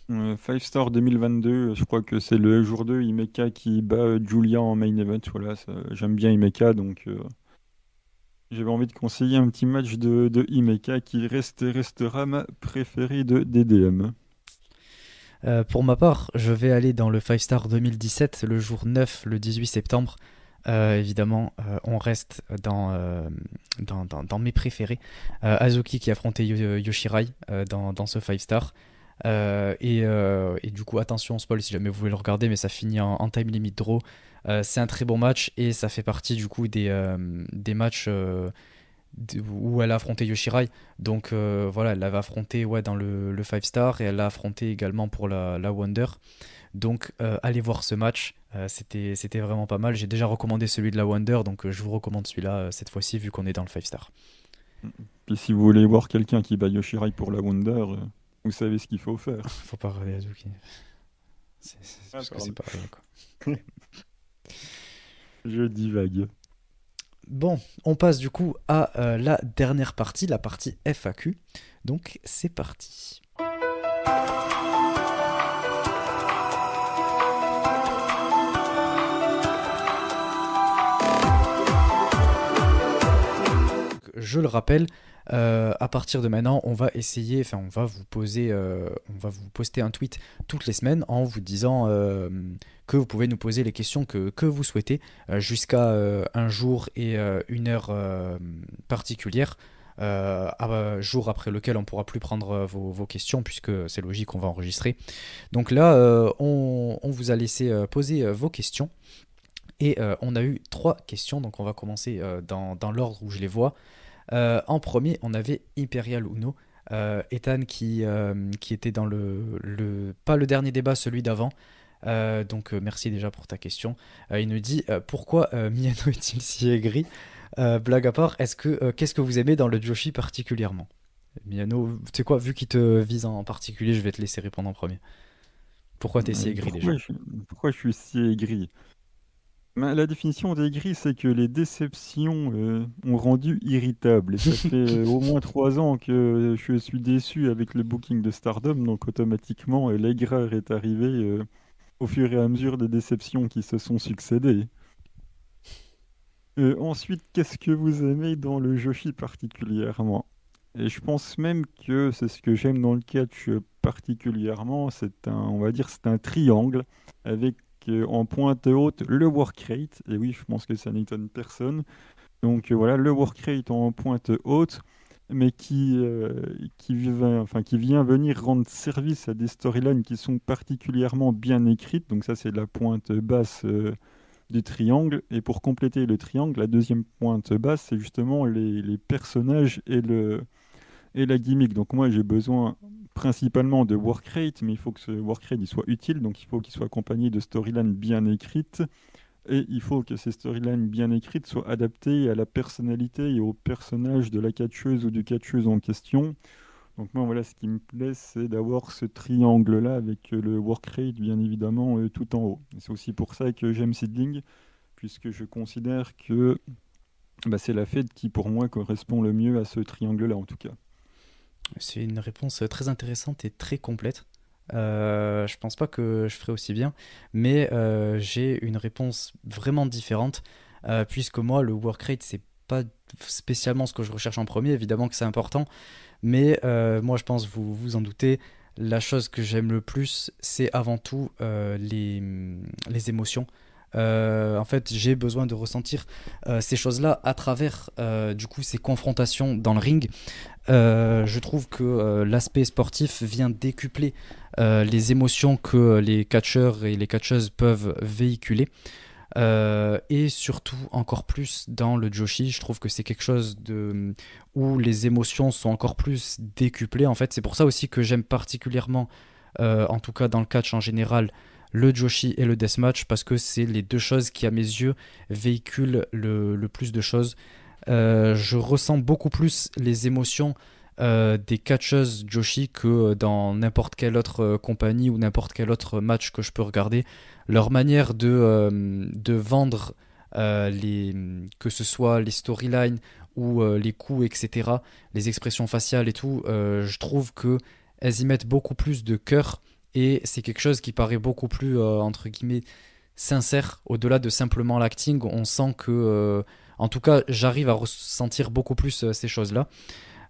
5 Star 2022, je crois que c'est le jour 2, Himeka qui bat Julia en main event. Voilà, j'aime bien Himeka, donc j'avais envie de conseiller un petit match de Himeka qui restera ma préférée de DDM. Pour ma part, je vais aller dans le 5 Star 2017, le jour 9, le 18 septembre. Évidemment, on reste dans mes préférés. Azuki qui affrontait Yoshirai dans ce 5 Star. Et du coup, attention, spoil si jamais vous voulez le regarder, mais ça finit en time limit draw. C'est un très bon match et ça fait partie du coup des matchs où elle a affronté Yoshirai. Donc voilà, elle l'avait affronté dans le 5 star et elle l'a affronté également pour la Wonder. Donc allez voir ce match, c'était vraiment pas mal. J'ai déjà recommandé celui de la Wonder, donc je vous recommande celui-là cette fois-ci vu qu'on est dans le 5 star. Puis si vous voulez voir quelqu'un qui bat Yoshirai pour la Wonder, vous savez ce qu'il faut faire. Faut pas regarder Azuki. Parce que c'est pas rien, quoi. Je divague. Bon, on passe du coup à la dernière partie, la partie FAQ. Donc c'est parti. Je le rappelle, À partir de maintenant, on va essayer, enfin, on va vous poster un tweet toutes les semaines en vous disant que vous pouvez nous poser les questions que vous souhaitez jusqu'à un jour et une heure particulière. Jour après lequel on pourra plus prendre vos questions puisque c'est logique, on va enregistrer. Donc là, on vous a laissé poser vos questions et on a eu trois questions, donc on va commencer dans l'ordre où je les vois. En premier, on avait Imperial Uno, Ethan qui était dans pas le dernier débat, celui d'avant. Donc merci déjà pour ta question. Il nous dit pourquoi Miyano est-il si aigri. Blague à part, qu'est-ce que vous aimez dans le Joshi particulièrement? Miyano, tu sais quoi, vu qu'il te vise en particulier, je vais te laisser répondre en premier. Pourquoi t'es si aigri déjà? Pourquoi je suis si aigri? La définition d'aigri, c'est que les déceptions ont rendu irritable. Et ça fait au moins 3 ans que je suis déçu avec le booking de Stardom, donc automatiquement, l'aigreur est arrivée au fur et à mesure des déceptions qui se sont succédées. Ensuite, qu'est-ce que vous aimez dans le Joshi particulièrement? Et je pense même que c'est ce que j'aime dans le catch particulièrement, on va dire, c'est un triangle avec en pointe haute le work rate. Et oui, je pense que ça n'étonne personne. Donc voilà, le work rate en pointe haute, mais qui vient venir rendre service à des storylines qui sont particulièrement bien écrites. Donc ça, c'est la pointe basse du triangle. Et pour compléter le triangle, la deuxième pointe basse, c'est justement les personnages et la gimmick. Donc moi, j'ai besoin principalement de work rate, mais il faut que ce work rate il soit utile, donc il faut qu'il soit accompagné de storylines bien écrites, et il faut que ces storylines bien écrites soient adaptées à la personnalité et au personnage de la catcheuse ou du catcheuse en question. Donc moi, voilà, ce qui me plaît, c'est d'avoir ce triangle-là avec le work rate, bien évidemment, tout en haut. Et c'est aussi pour ça que j'aime Seedling, puisque je considère que c'est la fête qui, pour moi, correspond le mieux à ce triangle-là, en tout cas. C'est une réponse très intéressante et très complète. Je pense pas que je ferai aussi bien, mais j'ai une réponse vraiment différente, puisque moi, le work rate, c'est pas spécialement ce que je recherche en premier, évidemment que c'est important, mais moi, je pense, vous vous en doutez, la chose que j'aime le plus, c'est avant tout les émotions. En fait, j'ai besoin de ressentir ces choses-là à travers du coup ces confrontations dans le ring. Je trouve que l'aspect sportif vient décupler les émotions que les catcheurs et les catcheuses peuvent véhiculer. Et surtout encore plus dans le Joshi, je trouve que c'est quelque chose où les émotions sont encore plus décuplées. En fait, c'est pour ça aussi que j'aime particulièrement, en tout cas dans le catch en général, le Joshi et le Deathmatch, parce que c'est les deux choses qui, à mes yeux, véhiculent le plus de choses. Je ressens beaucoup plus les émotions des catcheuses Joshi que dans n'importe quelle autre compagnie ou n'importe quel autre match que je peux regarder. Leur manière de vendre que ce soit les storylines ou les coups, etc., les expressions faciales et tout, je trouve que elles y mettent beaucoup plus de cœur et c'est quelque chose qui paraît beaucoup plus, entre guillemets, sincère, au-delà de simplement l'acting. On sent que, en tout cas, j'arrive à ressentir beaucoup plus ces choses-là.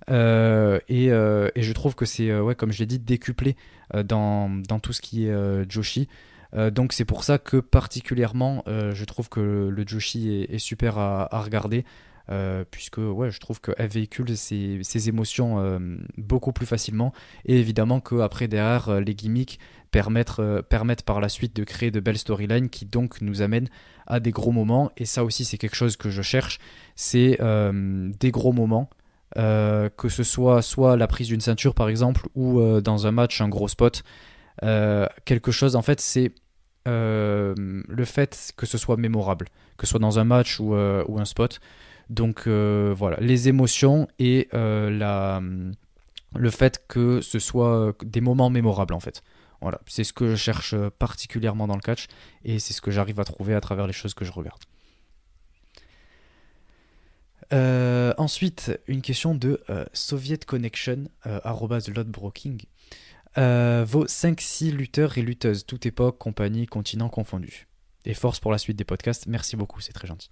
Et je trouve que c'est, ouais, comme je l'ai dit, décuplé dans tout ce qui est Joshi. Donc c'est pour ça que particulièrement, je trouve que le Joshi est super à regarder. Puisque ouais, je trouve qu'elle véhicule ses émotions beaucoup plus facilement et évidemment qu'après derrière les gimmicks permettent par la suite de créer de belles storylines qui donc nous amènent à des gros moments et ça aussi c'est quelque chose que je cherche, c'est des gros moments, que ce soit la prise d'une ceinture par exemple ou dans un match un gros spot, quelque chose en fait c'est le fait que ce soit mémorable, que ce soit dans un match ou un spot. Donc voilà, les émotions et le fait que ce soit des moments mémorables en fait. Voilà, c'est ce que je cherche particulièrement dans le catch et c'est ce que j'arrive à trouver à travers les choses que je regarde. Ensuite, une question de Soviet Connection, @lotbroking. Vos 5-6 lutteurs et lutteuses, toute époque, compagnie, continent confondus. Et force pour la suite des podcasts, merci beaucoup, c'est très gentil.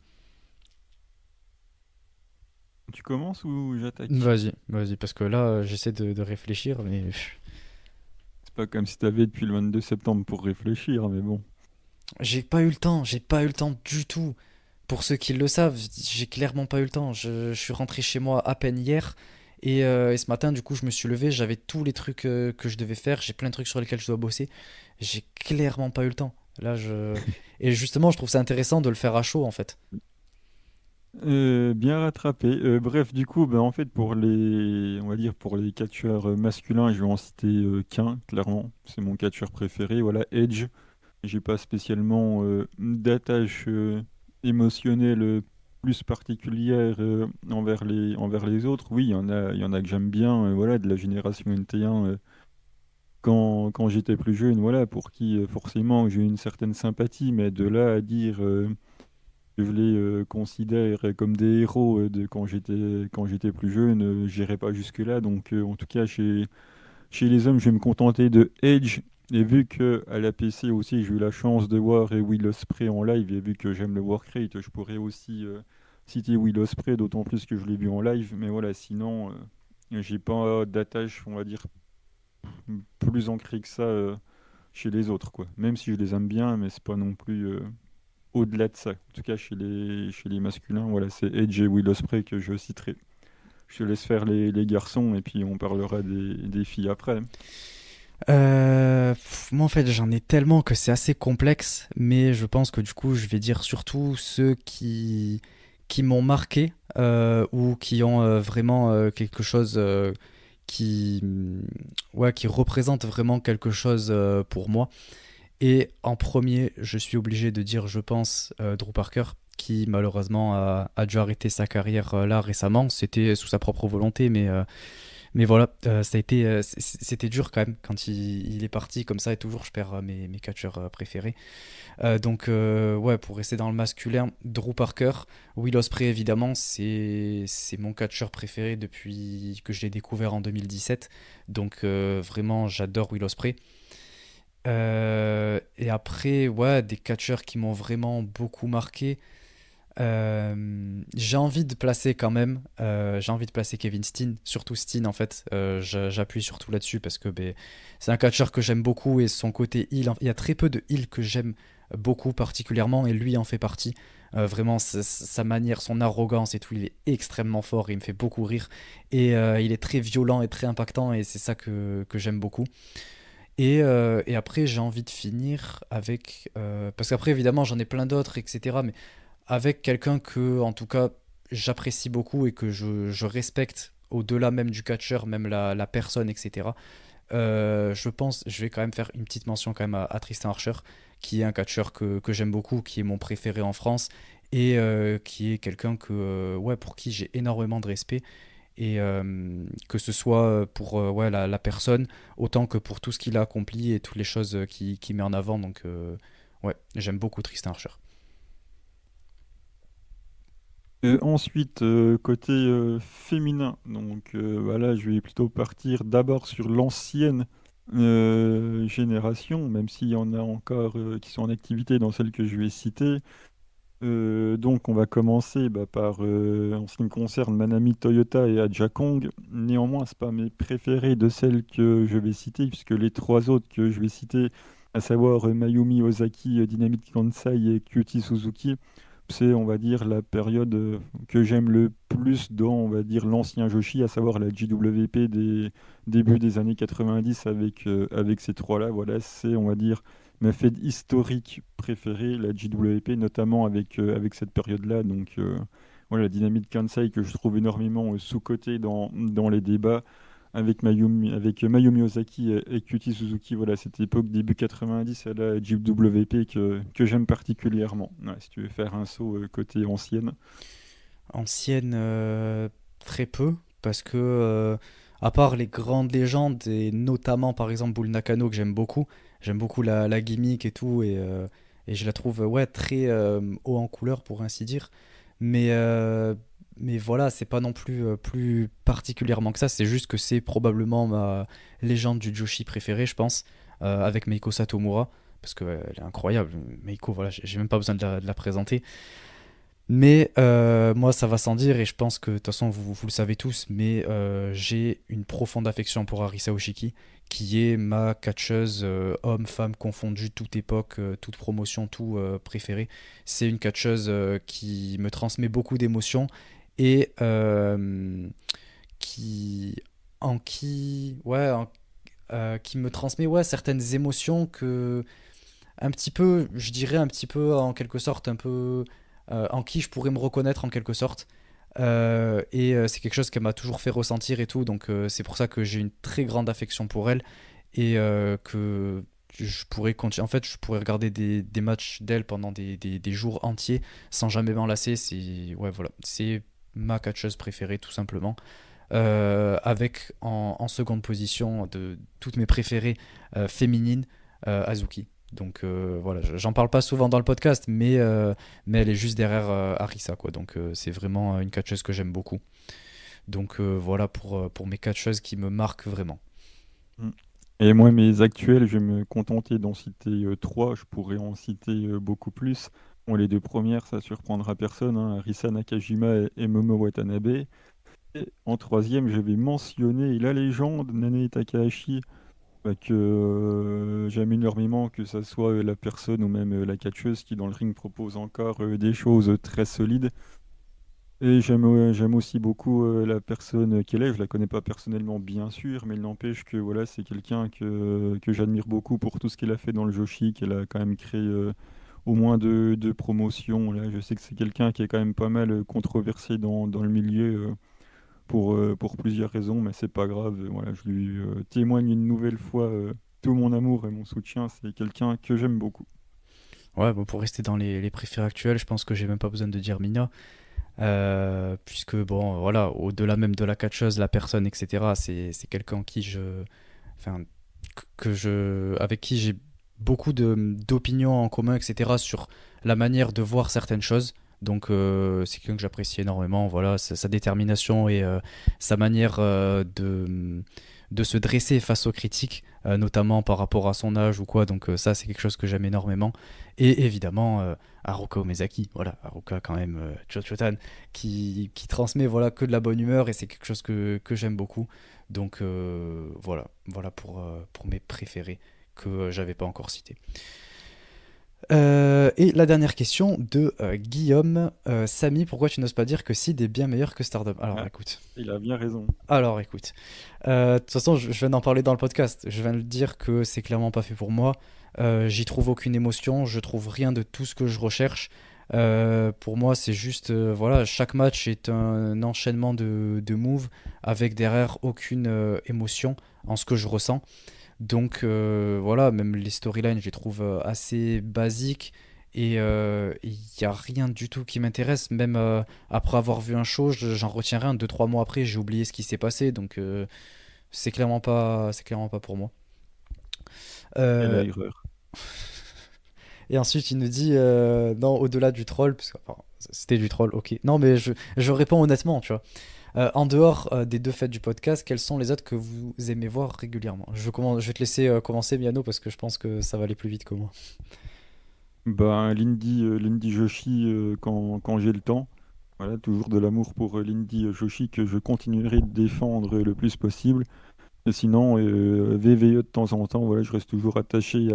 Tu commences ou j'attaque? Vas-y, parce que là, j'essaie de réfléchir, mais C'est pas comme si t'avais depuis le 22 septembre pour réfléchir, mais bon. j'ai pas eu le temps du tout. Pour ceux qui le savent, j'ai clairement pas eu le temps. Je suis rentré chez moi à peine hier, et ce matin, du coup, je me suis levé, j'avais tous les trucs que je devais faire, j'ai plein de trucs sur lesquels je dois bosser. J'ai clairement pas eu le temps. Là, je... Et justement, je trouve ça intéressant de le faire à chaud, en fait. Bien rattrapé. Bref, du coup, ben, en fait, on va dire pour les catcheurs masculins, je vais en citer qu'un, clairement. C'est mon catcheur préféré. Voilà, Edge. J'ai pas spécialement d'attache émotionnelle plus particulière envers les autres. Oui, il y en a que j'aime bien, voilà, de la génération NT1 quand j'étais plus jeune, voilà, pour qui forcément j'ai une certaine sympathie, mais de là à dire je les considère comme des héros de quand j'étais plus jeune, j'irai pas jusque-là. Donc en tout cas chez les hommes, je vais me contenter de Edge. Et vu que à la PC aussi, j'ai eu la chance de voir Will Ospreay en live, et vu que j'aime le Warcraft, je pourrais aussi citer Will Ospreay, d'autant plus que je l'ai vu en live. Mais voilà, sinon, j'ai pas d'attache, on va dire, plus ancrée que ça chez les autres, quoi. Même si je les aime bien, mais c'est pas non plus au-delà de ça. En tout cas, chez les masculins, voilà, c'est Edge et Will Ospreay que je citerai. Je te laisse faire les garçons et puis on parlera des filles après. Moi, en fait, j'en ai tellement que c'est assez complexe, mais je pense que du coup, je vais dire surtout ceux qui m'ont marqué ou qui ont vraiment quelque chose qui représente vraiment quelque chose pour moi. Et en premier, je suis obligé de dire, je pense, Drew Parker, qui malheureusement a dû arrêter sa carrière là récemment. C'était sous sa propre volonté, mais voilà, ça a été, c'était dur quand même quand il est parti comme ça. Et toujours, je perds mes catcheurs préférés. Ouais, pour rester dans le masculin, Drew Parker, Will Ospreay évidemment, c'est mon catcheur préféré depuis que je l'ai découvert en 2017. Vraiment, j'adore Will Ospreay. Et après, ouais, des catcheurs qui m'ont vraiment beaucoup marqué. J'ai envie de placer quand même, j'ai envie de placer Kevin Steen, surtout Steen en fait. J'appuie surtout là-dessus parce que c'est un catcheur que j'aime beaucoup et son côté heal, il y a très peu de heal que j'aime beaucoup particulièrement et lui en fait partie. Vraiment, sa manière, son arrogance et tout, il est extrêmement fort, il me fait beaucoup rire et il est très violent et très impactant et c'est ça que j'aime beaucoup. Et après, j'ai envie de finir avec. Parce qu'après, évidemment, j'en ai plein d'autres, etc. Mais avec quelqu'un que, en tout cas, j'apprécie beaucoup et que je respecte au-delà même du catcheur, même la personne, etc. Je pense, je vais quand même faire une petite mention quand même à Tristan Archer, qui est un catcheur que j'aime beaucoup, qui est mon préféré en France et qui est quelqu'un ouais, pour qui j'ai énormément de respect et que ce soit pour ouais, la personne autant que pour tout ce qu'il a accompli et toutes les choses qu'il met en avant. Ouais, j'aime beaucoup Tristan Archer. Ensuite, côté féminin, donc voilà, je vais plutôt partir d'abord sur l'ancienne génération, même s'il y en a encore qui sont en activité dans celle que je vais citer. Donc on va commencer par, en ce qui me concerne, Manami Toyota et Aja Kong. Néanmoins, c'est pas mes préférés de celles que je vais citer, puisque les trois autres que je vais citer, à savoir Mayumi Ozaki, Dynamite Kansai et Kyuchi Suzuki, c'est, on va dire, la période que j'aime le plus dans, on va dire, l'ancien Joshi, à savoir la JWP des débuts des années 90 avec ces trois-là. Voilà, c'est, on va dire, ma fête historique préférée, la JWP, notamment avec cette période-là. Donc, voilà, la dynamique Kansai que je trouve énormément sous-cotée dans les débats avec Mayumi Ozaki et Kyuchi Suzuki. Voilà, cette époque début 90 à la JWP que j'aime particulièrement. Ouais, si tu veux faire un saut côté ancienne. Ancienne, très peu, parce que à part les grandes légendes, et notamment par exemple Bull Nakano que j'aime beaucoup la gimmick et tout, et je la trouve ouais, très haut en couleur pour ainsi dire. Mais, euh, mais voilà, c'est pas non plus plus particulièrement que ça, c'est juste que c'est probablement ma légende du Joshi préférée, je pense, avec Meiko Satomura, parce qu'elle est incroyable. Meiko, voilà, j'ai même pas besoin de la présenter. Mais moi, ça va sans dire, et je pense que de toute façon, vous le savez tous, mais j'ai une profonde affection pour Arisa Hoshiki, qui est ma catcheuse homme-femme confondue, toute époque, toute promotion, tout préféré. C'est une catcheuse qui me transmet beaucoup d'émotions et qui, qui me transmet ouais, certaines émotions que un petit peu, je dirais un petit peu en quelque sorte, un peu en qui je pourrais me reconnaître en quelque sorte. C'est quelque chose qu'elle m'a toujours fait ressentir et tout, donc c'est pour ça que j'ai une très grande affection pour elle et que je pourrais continuer. En fait, je pourrais regarder des matchs d'elle pendant des jours entiers sans jamais m'en lasser. C'est ouais, voilà, c'est ma catcheuse préférée tout simplement. Avec en seconde position de toutes mes préférées féminines, Azuki. Donc voilà, j'en parle pas souvent dans le podcast, mais elle est juste derrière Arisa, quoi. Donc c'est vraiment une catcheuse que j'aime beaucoup. Donc voilà pour mes catcheuses qui me marquent vraiment. Mm. Et moi, mes actuels, je vais me contenter d'en citer trois. Je pourrais en citer beaucoup plus. Bon, les deux premières, ça surprendra personne, hein, Arisa Nakajima et Momo Watanabe. Et en troisième, je vais mentionner la légende Nanae Takahashi, que j'aime énormément, que ça soit la personne ou même la catcheuse qui dans le ring propose encore des choses très solides. Et j'aime aussi beaucoup la personne qu'elle est. Je la connais pas personnellement, bien sûr, mais il n'empêche que voilà, c'est quelqu'un que j'admire beaucoup pour tout ce qu'elle a fait dans le Joshi, qu'elle a quand même créé au moins deux promotions. Là, je sais que c'est quelqu'un qui est quand même pas mal controversé dans le milieu pour plusieurs raisons, mais c'est pas grave. Voilà, je lui témoigne une nouvelle fois tout mon amour et mon soutien. C'est quelqu'un que j'aime beaucoup. Ouais, bon, pour rester dans les préférés actuels, je pense que j'ai même pas besoin de dire Mina. Puisque bon, voilà, au-delà même de la catcheuse, la personne, etc., c'est quelqu'un enfin, avec qui j'ai beaucoup d'opinions en commun, etc., sur la manière de voir certaines choses. Donc c'est quelqu'un que j'apprécie énormément, voilà, sa détermination et sa manière de se dresser face aux critiques, notamment par rapport à son âge ou quoi. Donc ça, c'est quelque chose que j'aime énormément. Et évidemment, Haruka Umezaki, voilà, Haruka quand même, Chotan, qui transmet voilà, que de la bonne humeur et c'est quelque chose que j'aime beaucoup. Donc voilà pour mes préférés que j'avais pas encore cités. Et la dernière question de Guillaume. Samy, pourquoi tu n'oses pas dire que Sid est bien meilleur que Stardom? Ah, il a bien raison. Alors écoute. De toute façon, je viens d'en parler dans le podcast. Je viens de dire que c'est clairement pas fait pour moi. J'y trouve aucune émotion. Je trouve rien de tout ce que je recherche. Pour moi, c'est juste, voilà, chaque match est un enchaînement de moves avec derrière aucune émotion en ce que je ressens. Donc voilà, même les storylines, je les trouve assez basiques et il n'y a rien du tout qui m'intéresse. Même après avoir vu un show, j'en retiens rien. 2, 3 mois après, j'ai oublié ce qui s'est passé. Donc c'est clairement pas pour moi. Quelle Euh, erreur. et ensuite, il nous dit non, au-delà du troll, parce que enfin, c'était du troll, ok. Non, mais je réponds honnêtement, tu vois. En dehors des deux fêtes du podcast, quels sont les autres que vous aimez voir régulièrement? Je vais te laisser commencer, Miano, parce que je pense que ça va aller plus vite que moi. Ben, Lindy Joshi, quand j'ai le temps. Voilà, toujours de l'amour pour Lindy Joshi que je continuerai de défendre le plus possible. Et sinon, VVE de temps en temps, voilà, je reste toujours attaché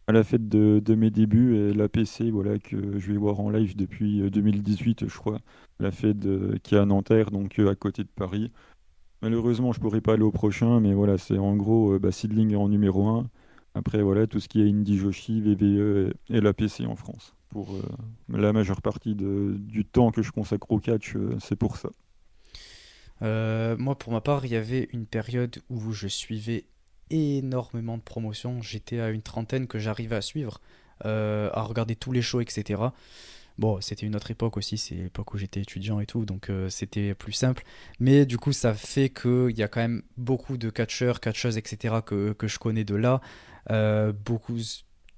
à la fête de mes débuts et l'APC, voilà, que je vais voir en live depuis 2018, je crois. La fête qui est à Nanterre, donc à côté de Paris. Malheureusement, je pourrais pas aller au prochain, mais voilà, c'est en gros Seedling en numéro un. Après, voilà, tout ce qui est Indie Joshi, VVE et l'APC en France. Pour la majeure partie du temps que je consacre au catch, c'est pour ça. Moi, pour ma part, il y avait une période où je suivais énormément de promotions. J'étais à une trentaine que j'arrivais à suivre, à regarder tous les shows, etc. Bon, c'était une autre époque aussi, c'est l'époque où j'étais étudiant et tout, donc c'était plus simple. Mais du coup, ça fait qu'il y a quand même beaucoup de catcheurs, catcheuses, etc. que je connais de là. Beaucoup,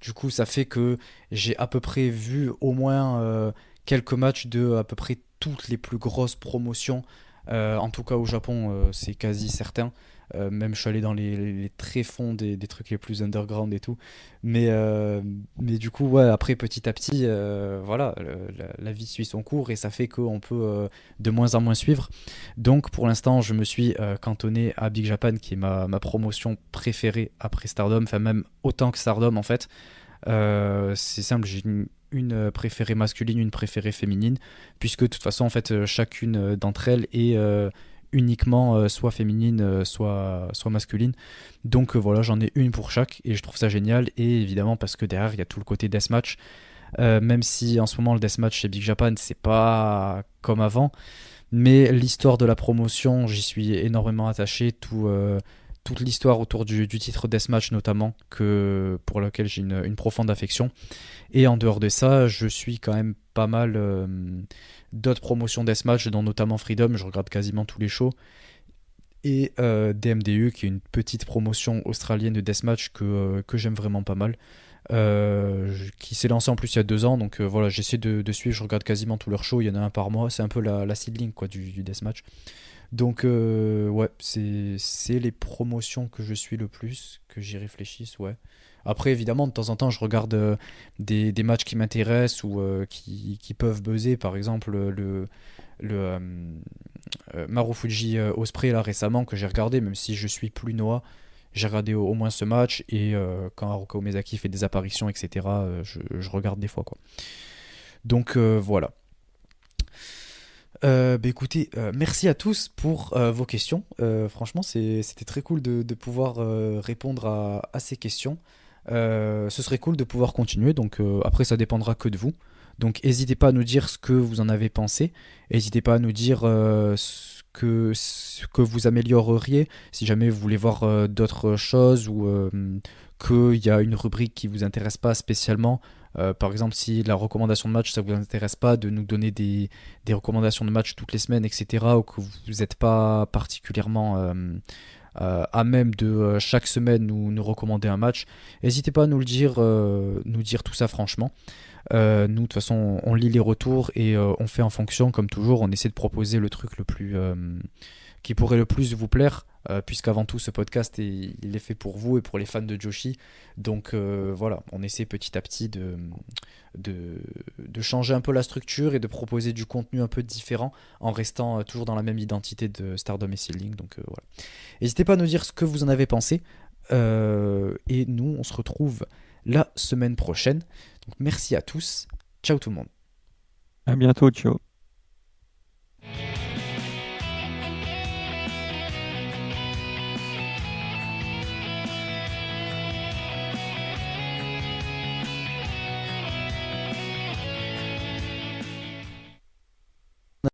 du coup, ça fait que j'ai à peu près vu au moins quelques matchs de à peu près toutes les plus grosses promotions En tout cas au Japon, c'est quasi certain. Même je suis allé dans les tréfonds des trucs les plus underground et tout. Mais, euh, mais du coup, ouais, après petit à petit, voilà, la vie suit son cours et ça fait qu'on peut de moins en moins suivre. Donc pour l'instant, je me suis cantonné à Big Japan, qui est ma promotion préférée après Stardom, enfin même autant que Stardom en fait. C'est simple, j'ai une préférée masculine, une préférée féminine, puisque de toute façon, en fait, chacune d'entre elles est uniquement soit féminine, soit masculine. Donc voilà, j'en ai une pour chaque, et je trouve ça génial, et évidemment parce que derrière, il y a tout le côté deathmatch, même si en ce moment, le deathmatch chez Big Japan, c'est pas comme avant, mais l'histoire de la promotion, j'y suis énormément attaché. Toute l'histoire autour du titre Deathmatch notamment, pour laquelle j'ai une profonde affection. Et en dehors de ça, je suis quand même pas mal d'autres promotions Deathmatch, dont notamment Freedom, je regarde quasiment tous les shows. Et DMDU, qui est une petite promotion australienne de Deathmatch que j'aime vraiment pas mal. Qui s'est lancé en plus il y a 2 ans, donc voilà, j'essaie de suivre, je regarde quasiment tous leurs shows, il y en a un par mois, c'est un peu la seedling quoi, du Deathmatch. Donc ouais, c'est les promotions que je suis le plus, que j'y réfléchisse, ouais. Après, évidemment, de temps en temps, je regarde des matchs qui m'intéressent ou qui peuvent buzzer. Par exemple, le Marufuji Osprey, là, récemment, que j'ai regardé, même si je suis plus Noah, j'ai regardé au moins ce match. Et quand Haruka Umezaki fait des apparitions, etc., je regarde des fois, quoi. Donc voilà. Bah écoutez, merci à tous pour vos questions. Franchement, c'était très cool de pouvoir répondre à ces questions. Ce serait cool de pouvoir continuer, donc après ça dépendra que de vous. Donc n'hésitez pas à nous dire ce que vous en avez pensé. N'hésitez pas à nous dire ce que vous amélioreriez si jamais vous voulez voir d'autres choses ou qu'il y a une rubrique qui vous intéresse pas spécialement. Par exemple, si la recommandation de match ça vous intéresse pas, de nous donner des recommandations de match toutes les semaines, etc. Ou que vous n'êtes pas particulièrement à même de chaque semaine nous recommander un match, n'hésitez pas à nous dire tout ça franchement. Nous, de toute façon, on lit les retours et on fait en fonction, comme toujours, on essaie de proposer le truc le plus qui pourrait le plus vous plaire, puisqu'avant tout, ce podcast il est fait pour vous et pour les fans de Joshi. Donc voilà, on essaie petit à petit de, de changer un peu la structure et de proposer du contenu un peu différent en restant toujours dans la même identité de Stardom et Seedling. Donc voilà. N'hésitez pas à nous dire ce que vous en avez pensé. Et nous, on se retrouve la semaine prochaine. Donc merci à tous. Ciao tout le monde. À bientôt, ciao.